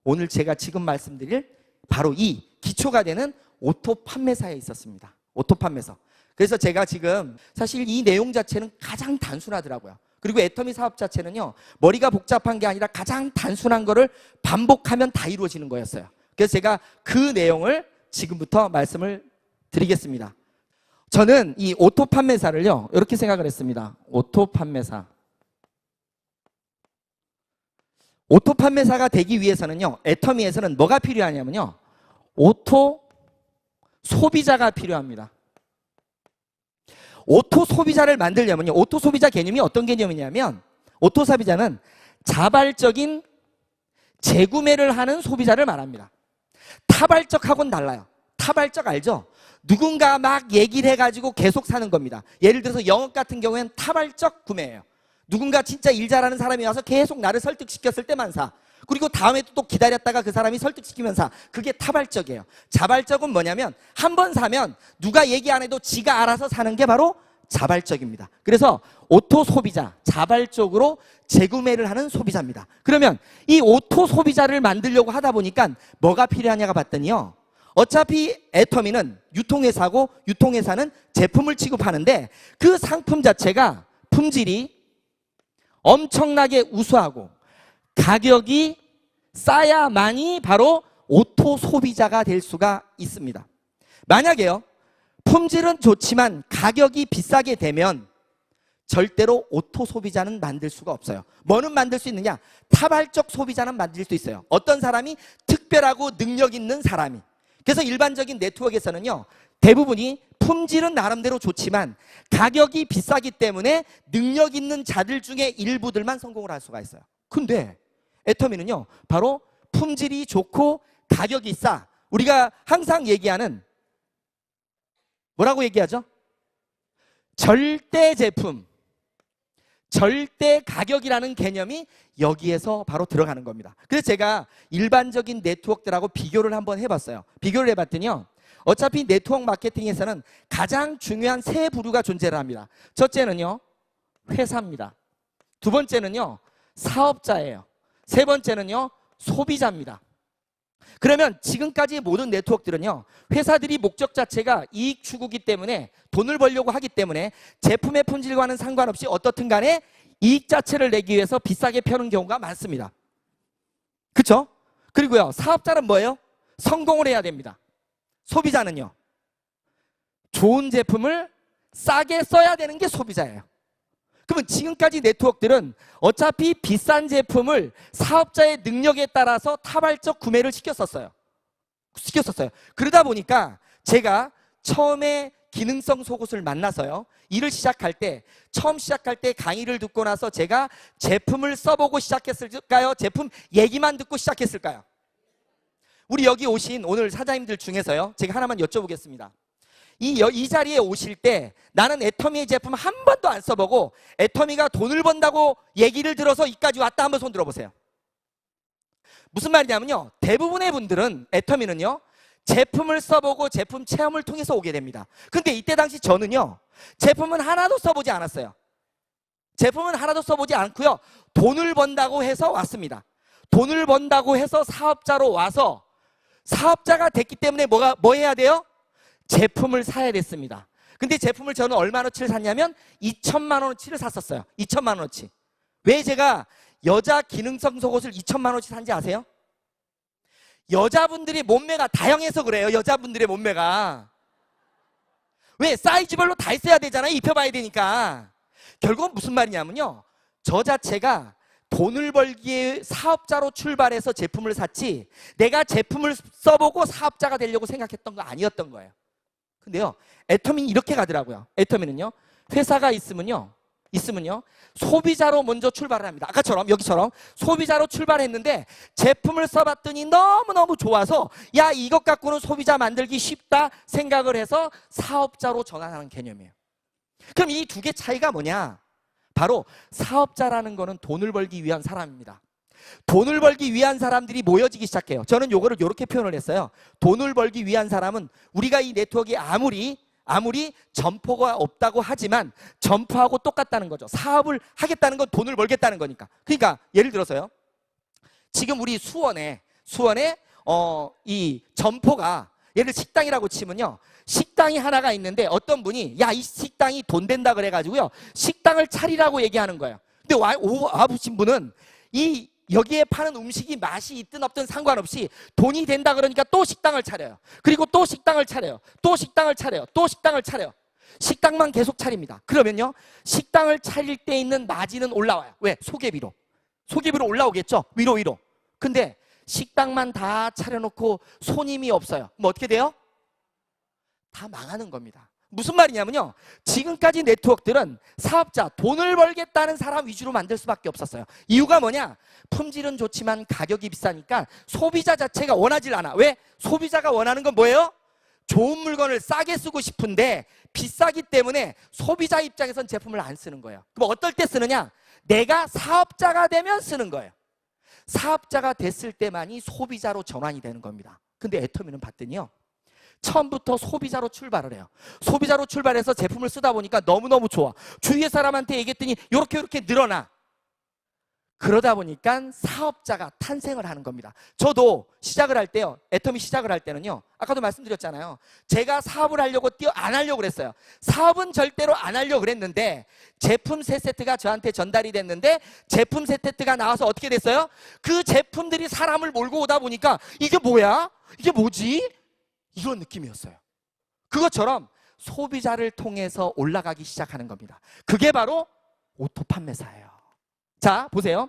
오늘 제가 지금 말씀드릴 바로 이 기초가 되는 오토 판매사에 있었습니다. 오토 판매사. 그래서 제가 지금 사실 이 내용 자체는 가장 단순하더라고요. 그리고 애터미 사업 자체는요, 머리가 복잡한 게 아니라 가장 단순한 거를 반복하면 다 이루어지는 거였어요. 그래서 제가 그 내용을 지금부터 말씀을 드리겠습니다. 저는 이 오토 판매사를요, 이렇게 생각을 했습니다. 오토 판매사. 오토 판매사가 되기 위해서는요, 애터미에서는 뭐가 필요하냐면요, 오토 소비자가 필요합니다. 오토 소비자를 만들려면요, 오토 소비자 개념이 어떤 개념이냐면, 오토 소비자는 자발적인 재구매를 하는 소비자를 말합니다. 타발적하고는 달라요. 타발적 알죠? 누군가 막 얘기를 해가지고 계속 사는 겁니다. 예를 들어서 영업 같은 경우에는 타발적 구매예요. 누군가 진짜 일 잘하는 사람이 와서 계속 나를 설득시켰을 때만 사. 그리고 다음에 또 기다렸다가 그 사람이 설득시키면 사. 그게 타발적이에요. 자발적은 뭐냐면 한 번 사면 누가 얘기 안 해도 지가 알아서 사는 게 바로 자발적입니다. 그래서 오토 소비자, 자발적으로 재구매를 하는 소비자입니다. 그러면 이 오토 소비자를 만들려고 하다 보니까 뭐가 필요하냐가 봤더니요, 어차피 애터미는 유통회사고 유통회사는 제품을 취급하는데 그 상품 자체가 품질이 엄청나게 우수하고 가격이 싸야만이 바로 오토 소비자가 될 수가 있습니다. 만약에요, 품질은 좋지만 가격이 비싸게 되면 절대로 오토 소비자는 만들 수가 없어요. 뭐는 만들 수 있느냐? 타발적 소비자는 만들 수 있어요. 어떤 사람이 특별하고 능력 있는 사람이. 그래서 일반적인 네트워크에서는요, 대부분이 품질은 나름대로 좋지만 가격이 비싸기 때문에 능력 있는 자들 중에 일부들만 성공을 할 수가 있어요. 근데 애터미는요, 바로 품질이 좋고 가격이 싸. 우리가 항상 얘기하는, 뭐라고 얘기하죠? 절대 제품, 절대 가격이라는 개념이 여기에서 바로 들어가는 겁니다. 그래서 제가 일반적인 네트워크들하고 비교를 한번 해봤어요. 비교를 해봤더니요, 어차피 네트워크 마케팅에서는 가장 중요한 세 부류가 존재를 합니다. 첫째는요, 회사입니다. 두 번째는요, 사업자예요. 세 번째는요, 소비자입니다. 그러면 지금까지의 모든 네트워크들은요, 회사들이 목적 자체가 이익 추구기 때문에, 돈을 벌려고 하기 때문에 제품의 품질과는 상관없이 어떻든 간에 이익 자체를 내기 위해서 비싸게 펴는 경우가 많습니다. 그렇죠? 그리고요, 사업자는 뭐예요? 성공을 해야 됩니다. 소비자는요, 좋은 제품을 싸게 써야 되는 게 소비자예요. 그러면 지금까지 네트워크들은 어차피 비싼 제품을 사업자의 능력에 따라서 타발적 구매를 시켰었어요. 그러다 보니까 제가 처음에 기능성 속옷을 만나서요, 일을 시작할 때, 처음 시작할 때 강의를 듣고 나서 제가 제품을 써보고 시작했을까요? 제품 얘기만 듣고 시작했을까요? 우리 여기 오신 오늘 사장님들 중에서요, 제가 하나만 여쭤보겠습니다. 이 자리에 오실 때 나는 애터미의 제품 한 번도 안 써보고 애터미가 돈을 번다고 얘기를 들어서 이까지 왔다, 한번 손 들어보세요. 무슨 말이냐면요, 대부분의 분들은 애터미는요, 제품을 써보고 제품 체험을 통해서 오게 됩니다. 근데 이때 당시 저는요, 제품은 하나도 써보지 않았어요. 제품은 하나도 써보지 않고요, 돈을 번다고 해서 왔습니다. 돈을 번다고 해서 사업자로 와서 사업자가 됐기 때문에 뭐 해야 돼요? 제품을 사야 됐습니다. 근데 제품을 저는 얼마어치를 샀냐면 2천만 원어치를 샀었어요. 2천만 원어치. 왜 제가 여자 기능성 속옷을 2천만 원어치 산지 아세요? 여자분들이 몸매가 다양해서 그래요. 여자분들의 몸매가. 왜? 사이즈별로 다 있어야 되잖아요. 입혀봐야 되니까. 결국은 무슨 말이냐면요, 저 자체가 돈을 벌기에 사업자로 출발해서 제품을 샀지 내가 제품을 써보고 사업자가 되려고 생각했던 거 아니었던 거예요. 근데요, 애터미는 이렇게 가더라고요. 애터미는요, 회사가 있으면요, 소비자로 먼저 출발을 합니다. 아까처럼, 여기처럼 소비자로 출발했는데 제품을 써봤더니 너무너무 좋아서 야, 이것 갖고는 소비자 만들기 쉽다 생각을 해서 사업자로 전환하는 개념이에요. 그럼 이 두 개 차이가 뭐냐? 바로 사업자라는 거는 돈을 벌기 위한 사람입니다. 돈을 벌기 위한 사람들이 모여지기 시작해요. 저는 요거를 이렇게 표현을 했어요. 돈을 벌기 위한 사람은, 우리가 이 네트워크에 아무리 점포가 없다고 하지만 점포하고 똑같다는 거죠. 사업을 하겠다는 건 돈을 벌겠다는 거니까. 그러니까 예를 들어서요, 지금 우리 수원에 이 점포가, 예를 식당이라고 치면요, 식당이 하나가 있는데 어떤 분이 야, 이 식당이 돈 된다 그래가지고요, 식당을 차리라고 얘기하는 거예요. 근데 와보신 분은 여기에 파는 음식이 맛이 있든 없든 상관없이 돈이 된다 그러니까 또 식당을 차려요. 그리고 또 식당을 차려요. 또 식당을 차려요. 또 식당을 차려요. 식당만 계속 차립니다. 그러면요, 식당을 차릴 때 있는 마진은 올라와요. 왜? 소개비로 올라오겠죠. 위로. 근데 식당만 다 차려놓고 손님이 없어요. 그럼 어떻게 돼요? 다 망하는 겁니다. 무슨 말이냐면요, 지금까지 네트워크들은 사업자, 돈을 벌겠다는 사람 위주로 만들 수밖에 없었어요. 이유가 뭐냐? 품질은 좋지만 가격이 비싸니까 소비자 자체가 원하질 않아. 왜? 소비자가 원하는 건 뭐예요? 좋은 물건을 싸게 쓰고 싶은데 비싸기 때문에 소비자 입장에선 제품을 안 쓰는 거예요. 그럼 어떨 때 쓰느냐? 내가 사업자가 되면 쓰는 거예요. 사업자가 됐을 때만이 소비자로 전환이 되는 겁니다. 근데 애터미는 봤더니요, 처음부터 소비자로 출발을 해요. 소비자로 출발해서 제품을 쓰다 보니까 너무너무 좋아. 주위의 사람한테 얘기했더니 이렇게 늘어나. 그러다 보니까 사업자가 탄생을 하는 겁니다. 저도 시작을 할 때요, 애터미 시작을 할 때는요, 아까도 말씀드렸잖아요. 제가 사업을 하려고 안 하려고 그랬어요. 사업은 절대로 안 하려고 그랬는데 제품 세 세트가 저한테 전달이 됐는데 제품 세 세트가 나와서 어떻게 됐어요? 그 제품들이 사람을 몰고 오다 보니까 이게 뭐야? 이게 뭐지? 이런 느낌이었어요. 그것처럼 소비자를 통해서 올라가기 시작하는 겁니다. 그게 바로 오토 판매사예요. 자, 보세요.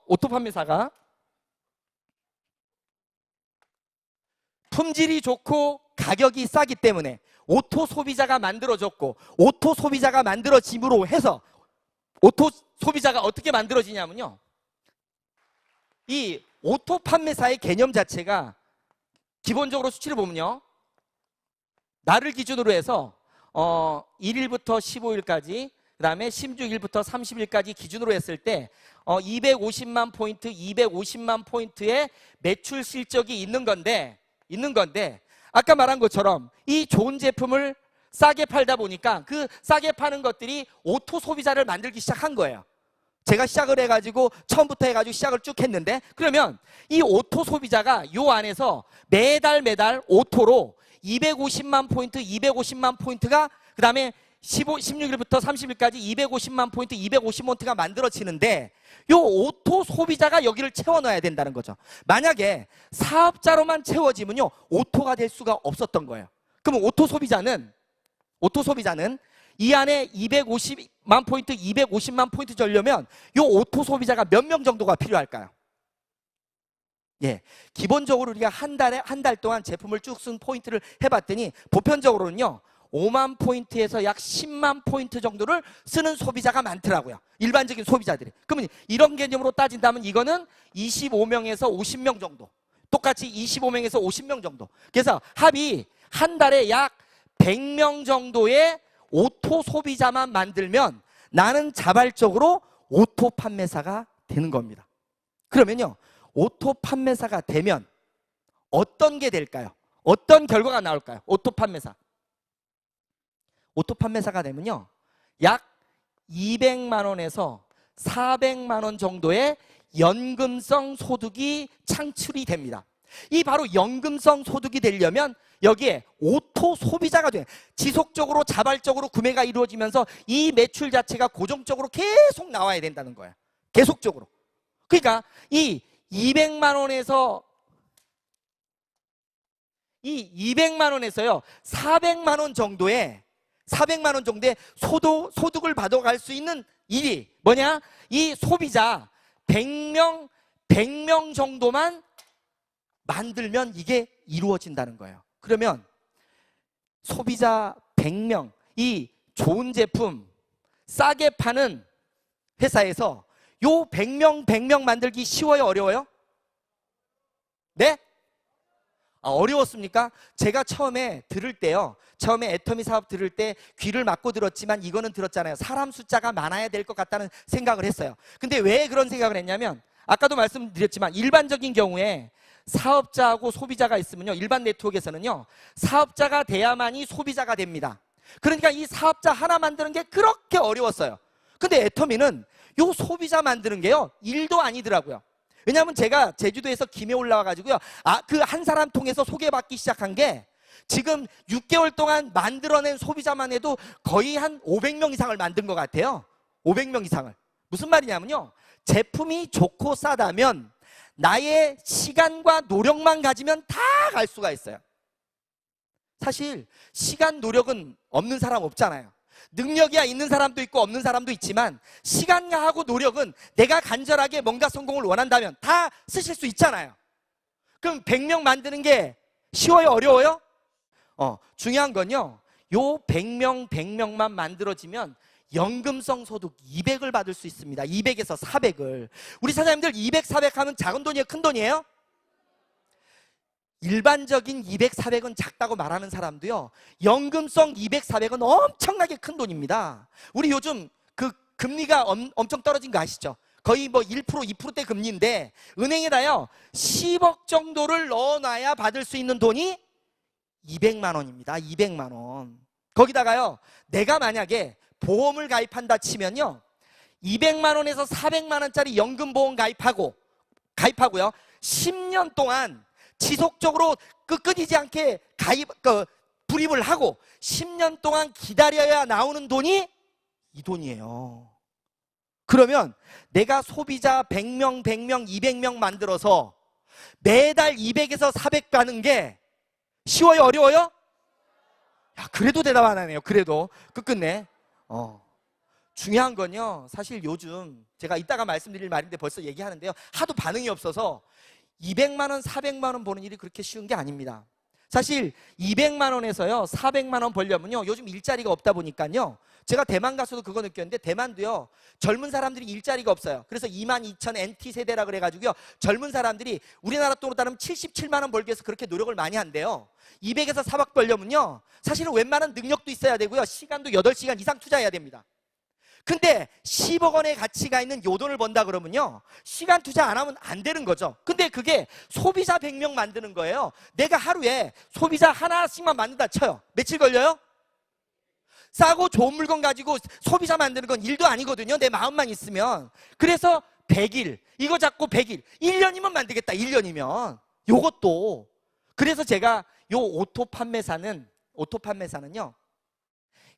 오토 판매사가 품질이 좋고 가격이 싸기 때문에 오토 소비자가 만들어졌고, 오토 소비자가 만들어짐으로 해서 오토 소비자가 어떻게 만들어지냐면요, 이 오토 판매사의 개념 자체가 기본적으로 수치를 보면요, 날을 기준으로 해서 1일부터 15일까지, 그 다음에 16일부터 30일까지 기준으로 했을 때 250만 포인트, 250만 포인트의 매출 실적이 있는 건데 아까 말한 것처럼 이 좋은 제품을 싸게 팔다 보니까 그 싸게 파는 것들이 오토 소비자를 만들기 시작한 거예요. 제가 시작을 해가지고 처음부터 해가지고 시작을 쭉 했는데, 그러면 이 오토 소비자가 요 안에서 매달 오토로 250만 포인트, 250만 포인트가, 그 다음에 16일부터 30일까지 250만 포인트, 250포인트가 만들어지는데 요 오토 소비자가 여기를 채워 넣어야 된다는 거죠. 만약에 사업자로만 채워지면요, 오토가 될 수가 없었던 거예요. 그러면 오토 소비자는 이 안에 250만 포인트, 250만 포인트 주려면 요 오토 소비자가 몇 명 정도가 필요할까요? 예, 기본적으로 우리가 한 달 동안 제품을 쭉 쓴 포인트를 해봤더니 보편적으로는요, 5만 포인트에서 약 10만 포인트 정도를 쓰는 소비자가 많더라고요. 일반적인 소비자들이. 그러면 이런 개념으로 따진다면 이거는 25명에서 50명 정도. 똑같이 25명에서 50명 정도. 그래서 합이 한 달에 약 100명 정도의 오토 소비자만 만들면 나는 자발적으로 오토 판매사가 되는 겁니다. 그러면요, 오토 판매사가 되면 어떤 게 될까요? 어떤 결과가 나올까요? 오토 판매사가 되면요, 약 200만 원에서 400만 원 정도의 연금성 소득이 창출이 됩니다. 이 바로 연금성 소득이 되려면 여기에 오토 소비자가 돼, 지속적으로 자발적으로 구매가 이루어지면서 이 매출 자체가 고정적으로 계속 나와야 된다는 거예요. 계속적으로. 그러니까 이 200만 원에서요 400만 원 정도의 소득을 받아갈 수 있는 일이 뭐냐? 이 소비자 100명 정도만 만들면 이게 이루어진다는 거예요. 그러면 소비자 100명, 이 좋은 제품 싸게 파는 회사에서 요 100명 만들기 쉬워요, 어려워요? 네? 어려웠습니까? 제가 처음에 애터미 사업 들을 때 귀를 막고 들었지만 이거는 들었잖아요. 사람 숫자가 많아야 될 것 같다는 생각을 했어요. 근데 왜 그런 생각을 했냐면 아까도 말씀드렸지만 일반적인 경우에 사업자하고 소비자가 있으면요, 일반 네트워크에서는요, 사업자가 돼야만이 소비자가 됩니다. 그러니까 이 사업자 하나 만드는 게 그렇게 어려웠어요. 근데 애터미는 요 소비자 만드는 게요, 일도 아니더라고요. 왜냐하면 제가 제주도에서 김해 올라와가지고요, 그 한 사람 통해서 소개받기 시작한 게 지금 6개월 동안 만들어낸 소비자만 해도 거의 한 500명 이상을 만든 것 같아요. 500명 이상을. 무슨 말이냐면요, 제품이 좋고 싸다면 나의 시간과 노력만 가지면 다 갈 수가 있어요. 사실 시간, 노력은 없는 사람 없잖아요. 능력이야 있는 사람도 있고 없는 사람도 있지만 시간하고 노력은 내가 간절하게 뭔가 성공을 원한다면 다 쓰실 수 있잖아요. 그럼 100명 만드는 게 쉬워요, 어려워요? 중요한 건요, 요 100명만 만들어지면 연금성 소득 200을 받을 수 있습니다. 200에서 400을. 우리 사장님들 200, 400 하면 작은 돈이에요, 큰 돈이에요? 일반적인 200, 400은 작다고 말하는 사람도요, 연금성 200, 400은 엄청나게 큰 돈입니다. 우리 요즘 그 금리가 엄청 떨어진 거 아시죠? 거의 뭐 1%, 2%대 금리인데 은행에다요 10억 정도를 넣어놔야 받을 수 있는 돈이 200만 원입니다. 200만 원. 거기다가요, 내가 만약에 보험을 가입한다 치면요, 200만 원에서 400만 원짜리 연금보험 가입하고요 10년 동안 지속적으로 끊이지 않게 불입을 하고 10년 동안 기다려야 나오는 돈이 이 돈이에요. 그러면 내가 소비자 100명, 100명, 200명 만들어서 매달 200에서 400 가는 게 쉬워요? 어려워요? 야, 그래도 대답 안 하네요. 그래도 끝끝내. 중요한 건요, 사실 요즘 제가 이따가 말씀드릴 말인데 벌써 얘기하는데요, 하도 반응이 없어서 200만 원, 400만 원 버는 일이 그렇게 쉬운 게 아닙니다. 사실 200만 원에서요 400만 원 벌려면요, 요즘 일자리가 없다 보니까요, 제가 대만 가서도 그거 느꼈는데, 대만도요 젊은 사람들이 일자리가 없어요. 그래서 22,000 NT세대라 그래가지고요, 젊은 사람들이 우리나라 돈으로 따르면 77만 원 벌기 위해서 그렇게 노력을 많이 한대요. 200에서 400 벌려면요 사실은 웬만한 능력도 있어야 되고요, 시간도 8시간 이상 투자해야 됩니다. 근데 10억 원의 가치가 있는 요 돈을 번다 그러면요, 시간 투자 안 하면 안 되는 거죠. 근데 그게 소비자 100명 만드는 거예요. 내가 하루에 소비자 하나씩만 만든다 쳐요. 며칠 걸려요? 싸고 좋은 물건 가지고 소비자 만드는 건 일도 아니거든요, 내 마음만 있으면. 그래서 100일, 이거 잡고 100일, 1년이면 만들겠다. 1년이면 요것도. 그래서 제가 요 오토 판매사는요,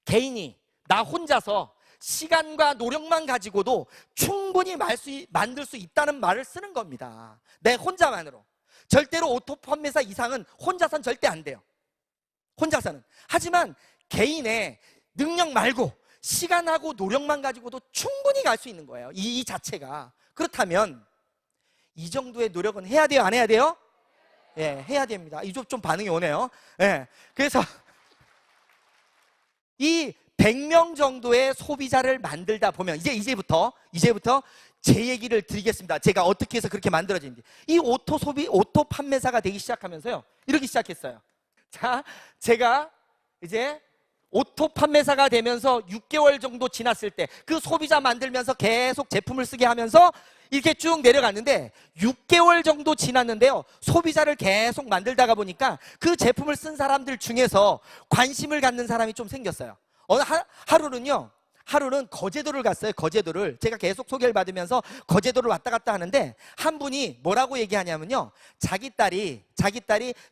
개인이 나 혼자서 시간과 노력만 가지고도 충분히 만들 수 있다는 말을 쓰는 겁니다. 내 혼자만으로. 절대로 오토 판매사 이상은 혼자서는 절대 안 돼요. 혼자서는. 하지만 개인의 능력 말고 시간하고 노력만 가지고도 충분히 갈 수 있는 거예요. 이 자체가. 그렇다면 이 정도의 노력은 해야 돼요? 안 해야 돼요? 예, 해야 됩니다. 이쪽 좀 반응이 오네요. 예. 그래서 이 100명 정도의 소비자를 만들다 보면 이제부터 제 얘기를 드리겠습니다. 제가 어떻게 해서 그렇게 만들어진지. 이 오토 판매사가 되기 시작하면서요, 이렇게 시작했어요. 자, 제가 이제 오토 판매사가 되면서 6개월 정도 지났을 때 그 소비자 만들면서 계속 제품을 쓰게 하면서 이렇게 쭉 내려갔는데, 6개월 정도 지났는데요, 소비자를 계속 만들다가 보니까 그 제품을 쓴 사람들 중에서 관심을 갖는 사람이 좀 생겼어요. 어느 하루는 거제도를 갔어요. 거제도를 제가 계속 소개를 받으면서 거제도를 왔다 갔다 하는데, 한 분이 뭐라고 얘기하냐면요, 자기 딸이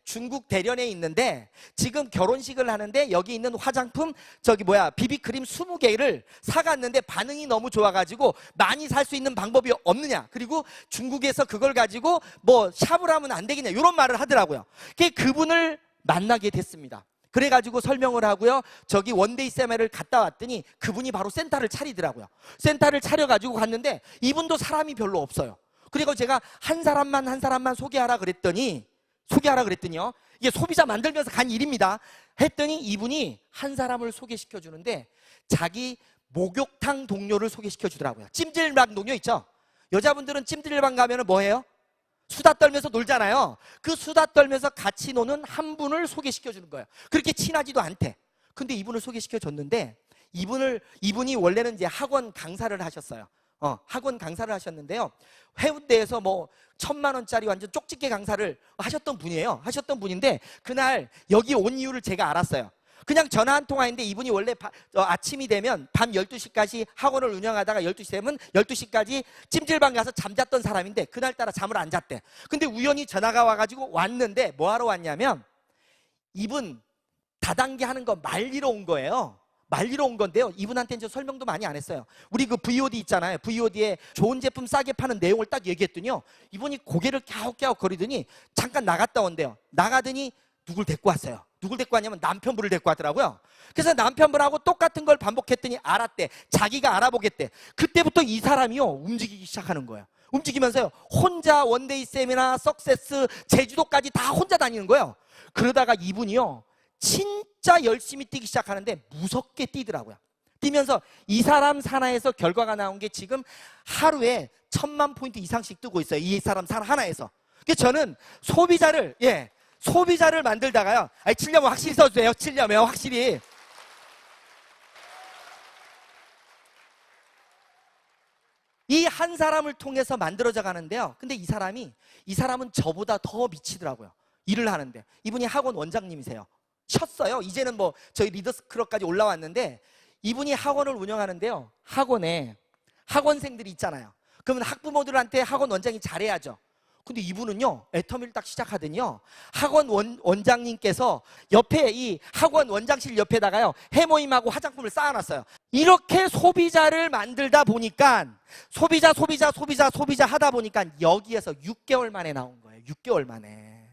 중국 대련에 있는데 지금 결혼식을 하는데 여기 있는 화장품 비비크림 20개를 사갔는데 반응이 너무 좋아가지고 많이 살 수 있는 방법이 없느냐, 그리고 중국에서 그걸 가지고 뭐 샵을 하면 안 되겠냐, 이런 말을 하더라고요. 그분을 만나게 됐습니다. 그래가지고 설명을 하고요, 저기 원데이 세미나를 갔다 왔더니 그분이 바로 센터를 차리더라고요. 센터를 차려가지고 갔는데 이분도 사람이 별로 없어요. 그리고 제가 한 사람만 소개하라 그랬더니요, 이게 소비자 만들면서 간 일입니다. 했더니 이분이 한 사람을 소개시켜 주는데 자기 목욕탕 동료를 소개시켜 주더라고요. 찜질방 동료 있죠? 여자분들은 찜질방 가면 뭐 해요? 수다 떨면서 놀잖아요. 그 수다 떨면서 같이 노는 한 분을 소개시켜 주는 거예요. 그렇게 친하지도 않대. 근데 이분을 소개시켜 줬는데, 이분이 원래는 이제 학원 강사를 하셨어요. 학원 강사를 하셨는데요, 해운대에서 뭐 1,000만 원짜리 완전 쪽집게 강사를 하셨던 분인데, 그날 여기 온 이유를 제가 알았어요. 그냥 전화 한 통화인데, 이분이 원래 아침이 되면 밤 12시까지 학원을 운영하다가 12시 되면 12시까지 찜질방 가서 잠잤던 사람인데 그날따라 잠을 안 잤대. 근데 우연히 전화가 와가지고 왔는데, 뭐하러 왔냐면 이분 다단계 하는 거 말리러 온 거예요. 말리러 온 건데요, 이분한테는 설명도 많이 안 했어요. 우리 그 VOD 있잖아요. VOD에 좋은 제품 싸게 파는 내용을 딱 얘기했더니요, 이분이 고개를 갸웃갸웃 거리더니 잠깐 나갔다 온대요. 나가더니 누굴 데리고 왔어요. 누굴 데리고 왔냐면 남편분을 데리고 왔더라고요. 그래서 남편분하고 똑같은 걸 반복했더니 알았대. 자기가 알아보겠대. 그때부터 이 사람이요, 움직이기 시작하는 거예요. 움직이면서요, 혼자 원데이 세미나, 석세스, 제주도까지 다 혼자 다니는 거예요. 그러다가 이분이요, 진짜 열심히 뛰기 시작하는데 무섭게 뛰더라고요. 뛰면서 이 사람 산하에서 결과가 나온 게 지금 하루에 1,000만 포인트 이상씩 뜨고 있어요. 이 사람 산 하나에서. 그래서 저는 소비자를 소비자를 만들다가요. 아니, 치려면 확실히 써주세요. 치려면 확실히. 이 한 사람을 통해서 만들어져 가는데요. 근데 이 사람은 저보다 더 미치더라고요. 일을 하는데. 이분이 학원 원장님이세요. 쉬었어요. 이제는 뭐 저희 리더스 클럽까지 올라왔는데, 이분이 학원을 운영하는데요. 학원에 학원생들이 있잖아요. 그러면 학부모들한테 학원 원장이 잘해야죠. 근데 이분은요, 애터미를 딱 시작하더니요, 학원 원장님께서 옆에 이 학원 원장실 옆에다가요, 해모임하고 화장품을 쌓아놨어요. 이렇게 소비자를 만들다 보니까 소비자 하다 보니까 여기에서 6개월 만에 나온 거예요. 6개월 만에.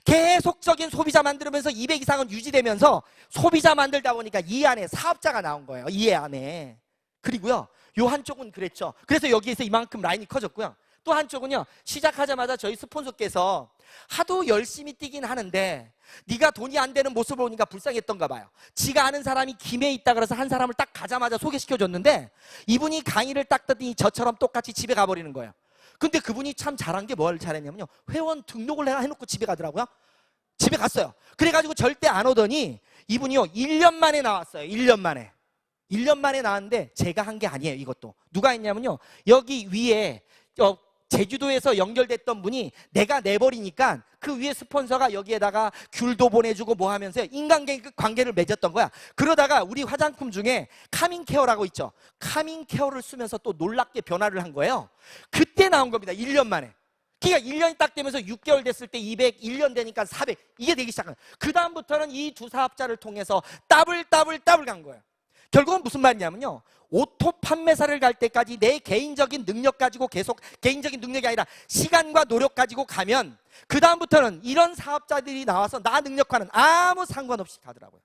계속적인 소비자 만들면서 200 이상은 유지되면서 소비자 만들다 보니까 이 안에 사업자가 나온 거예요. 이 안에. 그리고요, 요 한쪽은 그랬죠. 그래서 여기에서 이만큼 라인이 커졌고요. 또 한쪽은요, 시작하자마자 저희 스폰서께서 하도 열심히 뛰긴 하는데 네가 돈이 안 되는 모습을 보니까 불쌍했던가 봐요. 지가 아는 사람이 김해에 있다 그래서 한 사람을 딱 가자마자 소개시켜줬는데, 이분이 강의를 딱 듣더니 저처럼 똑같이 집에 가버리는 거예요. 근데 그분이 참 잘한 게 뭘 잘했냐면요, 회원 등록을 해놓고 집에 가더라고요. 집에 갔어요. 그래가지고 절대 안 오더니 이분이요, 1년 만에 나왔어요. 1년 만에. 1년 만에 나왔는데 제가 한 게 아니에요. 이것도 누가 했냐면요, 여기 위에 제주도에서 연결됐던 분이 내가 내버리니까 그 위에 스폰서가 여기에다가 귤도 보내주고 뭐 하면서 인간관계를 맺었던 거야. 그러다가 우리 화장품 중에 카밍케어라고 있죠. 카밍케어를 쓰면서 또 놀랍게 변화를 한 거예요. 그때 나온 겁니다. 1년 만에. 그러니까 1년이 딱 되면서 6개월 됐을 때 200, 1년 되니까 400, 이게 되기 시작한 거예요. 그 다음부터는 이 두 사업자를 통해서 더블 간 거예요. 결국은 무슨 말이냐면요, 오토 판매사를 갈 때까지 내 개인적인 능력 가지고 계속, 개인적인 능력이 아니라 시간과 노력 가지고 가면 그 다음부터는 이런 사업자들이 나와서 나 능력과는 아무 상관없이 가더라고요.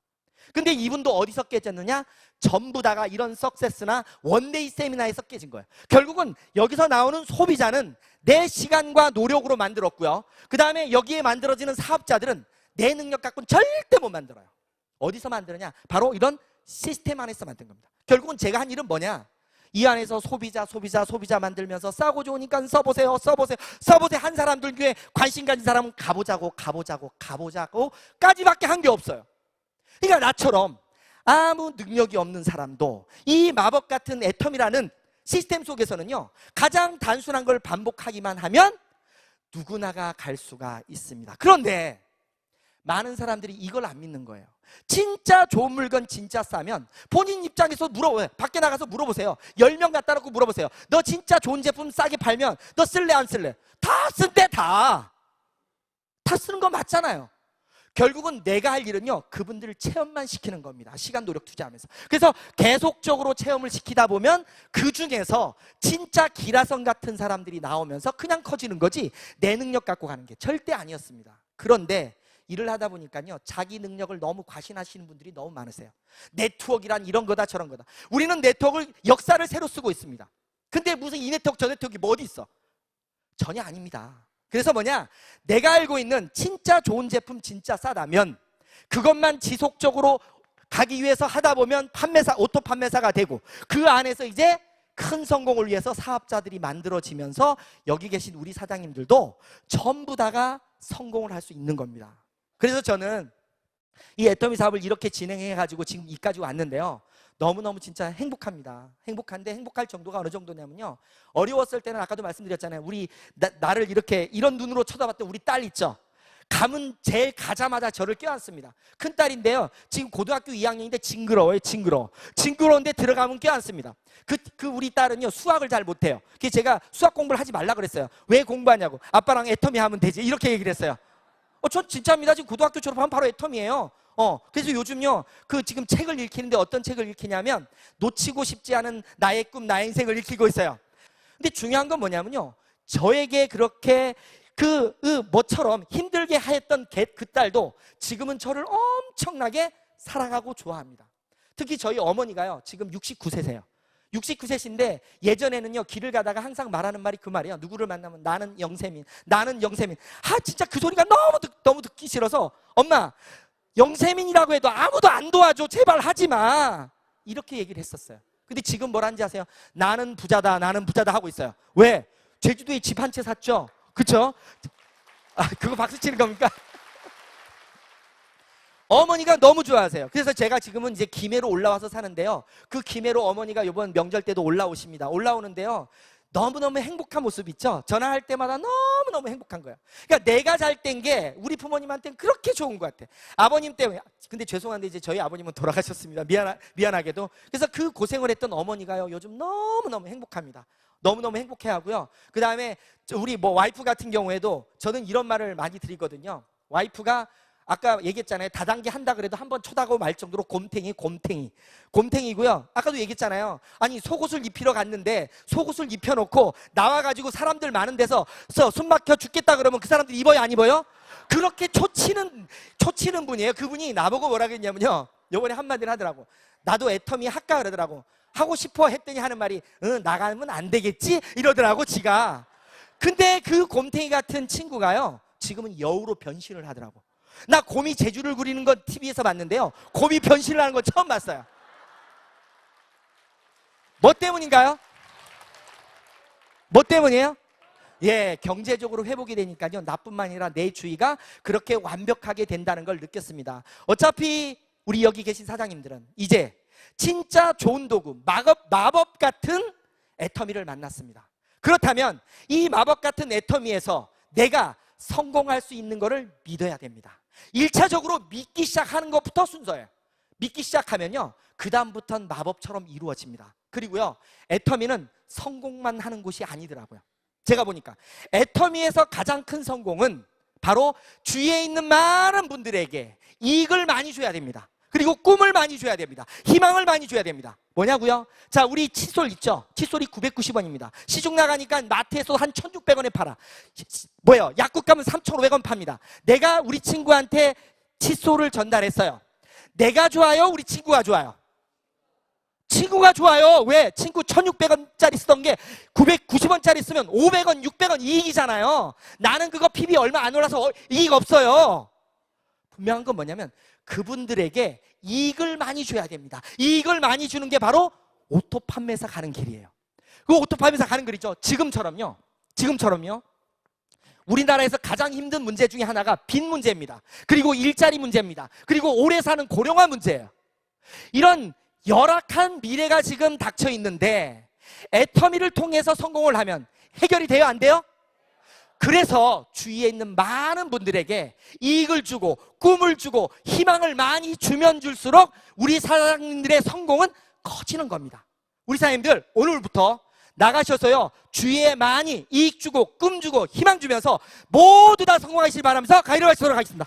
근데 이분도 어디서 깨졌느냐? 전부 다가 이런 석세스나 원데이 세미나에서 깨진 거예요. 결국은 여기서 나오는 소비자는 내 시간과 노력으로 만들었고요. 그 다음에 여기에 만들어지는 사업자들은 내 능력 갖고는 절대 못 만들어요. 어디서 만드느냐? 바로 이런 시스템 안에서 만든 겁니다. 결국은 제가 한 일은 뭐냐? 이 안에서 소비자 만들면서 싸고 좋으니까 써보세요. 한 사람들 중에 관심 가진 사람은 가보자고 까지밖에 한 게 없어요. 그러니까 나처럼 아무 능력이 없는 사람도 이 마법 같은 애텀이라는 시스템 속에서는요, 가장 단순한 걸 반복하기만 하면 누구나가 갈 수가 있습니다. 그런데 많은 사람들이 이걸 안 믿는 거예요. 진짜 좋은 물건 진짜 싸면 본인 입장에서 물어보세요. 밖에 나가서 물어보세요. 10명 갖다 놓고 물어보세요. 너 진짜 좋은 제품 싸게 팔면 너 쓸래 안 쓸래? 다 쓴대. 다 쓰는 거 맞잖아요. 결국은 내가 할 일은요, 그분들을 체험만 시키는 겁니다. 시간 노력 투자하면서. 그래서 계속적으로 체험을 시키다 보면 그 중에서 진짜 기라성 같은 사람들이 나오면서 그냥 커지는 거지, 내 능력 갖고 가는 게 절대 아니었습니다. 그런데 일을 하다 보니까요, 자기 능력을 너무 과신하시는 분들이 너무 많으세요. 네트워크란 이런 거다 저런 거다. 우리는 네트워크를, 역사를 새로 쓰고 있습니다. 근데 무슨 이 네트워크 저 네트워크가 뭐 어디 있어? 전혀 아닙니다. 그래서 뭐냐, 내가 알고 있는 진짜 좋은 제품 진짜 싸다면 그것만 지속적으로 가기 위해서 하다 보면 오토 판매사가 되고, 그 안에서 이제 큰 성공을 위해서 사업자들이 만들어지면서 여기 계신 우리 사장님들도 전부 다가 성공을 할 수 있는 겁니다. 그래서 저는 이 애터미 사업을 이렇게 진행해가지고 지금 이까지 왔는데요, 너무너무 진짜 행복합니다. 행복한데, 행복할 정도가 어느 정도냐면요, 어려웠을 때는 아까도 말씀드렸잖아요. 우리 나를 이렇게 이런 눈으로 쳐다봤던 우리 딸 있죠. 가문 제일 가자마자 저를 껴안습니다. 큰딸인데요, 지금 고등학교 2학년인데 징그러워요. 징그러운데 들어가면 껴안습니다. 그 우리 딸은요, 수학을 잘 못해요. 그래서 제가 수학 공부를 하지 말라 그랬어요. 왜 공부하냐고. 아빠랑 애터미 하면 되지, 이렇게 얘기를 했어요. 전 진짜입니다. 지금 고등학교 졸업하면 바로 애텀이에요. 그래서 요즘요, 지금 책을 읽히는데 어떤 책을 읽히냐면 놓치고 싶지 않은 나의 꿈, 나의 인생을 읽히고 있어요. 근데 중요한 건 뭐냐면요, 저에게 그렇게 뭐처럼 힘들게 하였던 그 딸도 지금은 저를 엄청나게 사랑하고 좋아합니다. 특히 저희 어머니가요, 지금 69세세요. 69세신데 예전에는요, 길을 가다가 항상 말하는 말이 그 말이에요. 누구를 만나면 나는 영세민. 진짜 그 소리가 너무 듣기 싫어서, 엄마, 영세민이라고 해도 아무도 안 도와줘. 제발 하지 마. 이렇게 얘기를 했었어요. 근데 지금 뭐라는지 아세요? 나는 부자다 하고 있어요. 왜? 제주도에 집 한 채 샀죠? 그쵸? 그거 박수 치는 겁니까? 어머니가 너무 좋아하세요. 그래서 제가 지금은 이제 김해로 올라와서 사는데요. 그 김해로 어머니가 이번 명절 때도 올라오십니다. 올라오는데요. 너무너무 행복한 모습 있죠? 전화할 때마다 너무너무 행복한 거예요. 그러니까 내가 잘 된 게 우리 부모님한테는 그렇게 좋은 것 같아. 아버님 때문에. 근데 죄송한데 이제 저희 아버님은 돌아가셨습니다. 미안하게도. 그래서 그 고생을 했던 어머니가요, 요즘 너무너무 행복합니다. 너무너무 행복해 하고요. 그 다음에 우리 와이프 같은 경우에도 저는 이런 말을 많이 드리거든요. 와이프가 아까 얘기했잖아요. 다단계 한다 그래도 한번 쳐다보고 말 정도로 곰탱이고요. 아까도 얘기했잖아요. 아니 속옷을 입히러 갔는데 속옷을 입혀놓고 나와가지고 사람들 많은 데서 숨 막혀 죽겠다 그러면 그 사람들 입어요 안 입어요? 그렇게 초치는 분이에요. 그분이 나보고 뭐라 그랬냐면요, 요번에 한마디를 하더라고. 나도 애터미 할까 그러더라고. 하고 싶어 했더니 하는 말이 나가면 안 되겠지 이러더라고 지가. 근데 그 곰탱이 같은 친구가요, 지금은 여우로 변신을 하더라고. 나 곰이 제주를 그리는 건 TV에서 봤는데요, 곰이 변신을 하는 건 처음 봤어요. 뭐 때문인가요? 뭐 때문이에요? 예, 경제적으로 회복이 되니까요, 나뿐만 아니라 내 주위가 그렇게 완벽하게 된다는 걸 느꼈습니다. 어차피 우리 여기 계신 사장님들은 이제 진짜 좋은 도구, 마법 같은 애터미를 만났습니다. 그렇다면 이 마법 같은 애터미에서 내가 성공할 수 있는 것을 믿어야 됩니다. 1차적으로 믿기 시작하는 것부터 순서예요. 믿기 시작하면요, 그 다음부터는 마법처럼 이루어집니다. 그리고요, 애터미는 성공만 하는 곳이 아니더라고요. 제가 보니까 애터미에서 가장 큰 성공은 바로 주위에 있는 많은 분들에게 이익을 많이 줘야 됩니다. 그리고 꿈을 많이 줘야 됩니다. 희망을 많이 줘야 됩니다. 뭐냐고요? 자, 우리 칫솔 있죠? 칫솔이 990원입니다. 시중 나가니까 마트에서 한 1,600원에 팔아. 약국 가면 3,500원 팝니다. 내가 우리 친구한테 칫솔을 전달했어요. 내가 좋아요? 우리 친구가 좋아요? 친구가 좋아요. 왜? 친구 1,600원짜리 쓰던 게 990원짜리 쓰면 500원, 600원 이익이잖아요. 나는 그거 PB 얼마 안 올라서 이익 없어요. 분명한 건 뭐냐면 그분들에게 이익을 많이 줘야 됩니다. 이익을 많이 주는 게 바로 오토 판매사 가는 길이에요. 그 오토 판매사 가는 길 있죠? 지금처럼요. 우리나라에서 가장 힘든 문제 중에 하나가 빚 문제입니다. 그리고 일자리 문제입니다. 그리고 오래 사는 고령화 문제예요. 이런 열악한 미래가 지금 닥쳐 있는데 애터미를 통해서 성공을 하면 해결이 돼요? 안 돼요? 그래서 주위에 있는 많은 분들에게 이익을 주고 꿈을 주고 희망을 많이 주면 줄수록 우리 사장님들의 성공은 커지는 겁니다. 우리 사장님들 오늘부터 나가셔서요, 주위에 많이 이익 주고 꿈 주고 희망 주면서 모두 다 성공하시길 바라면서 가이로 하시도록 하겠습니다.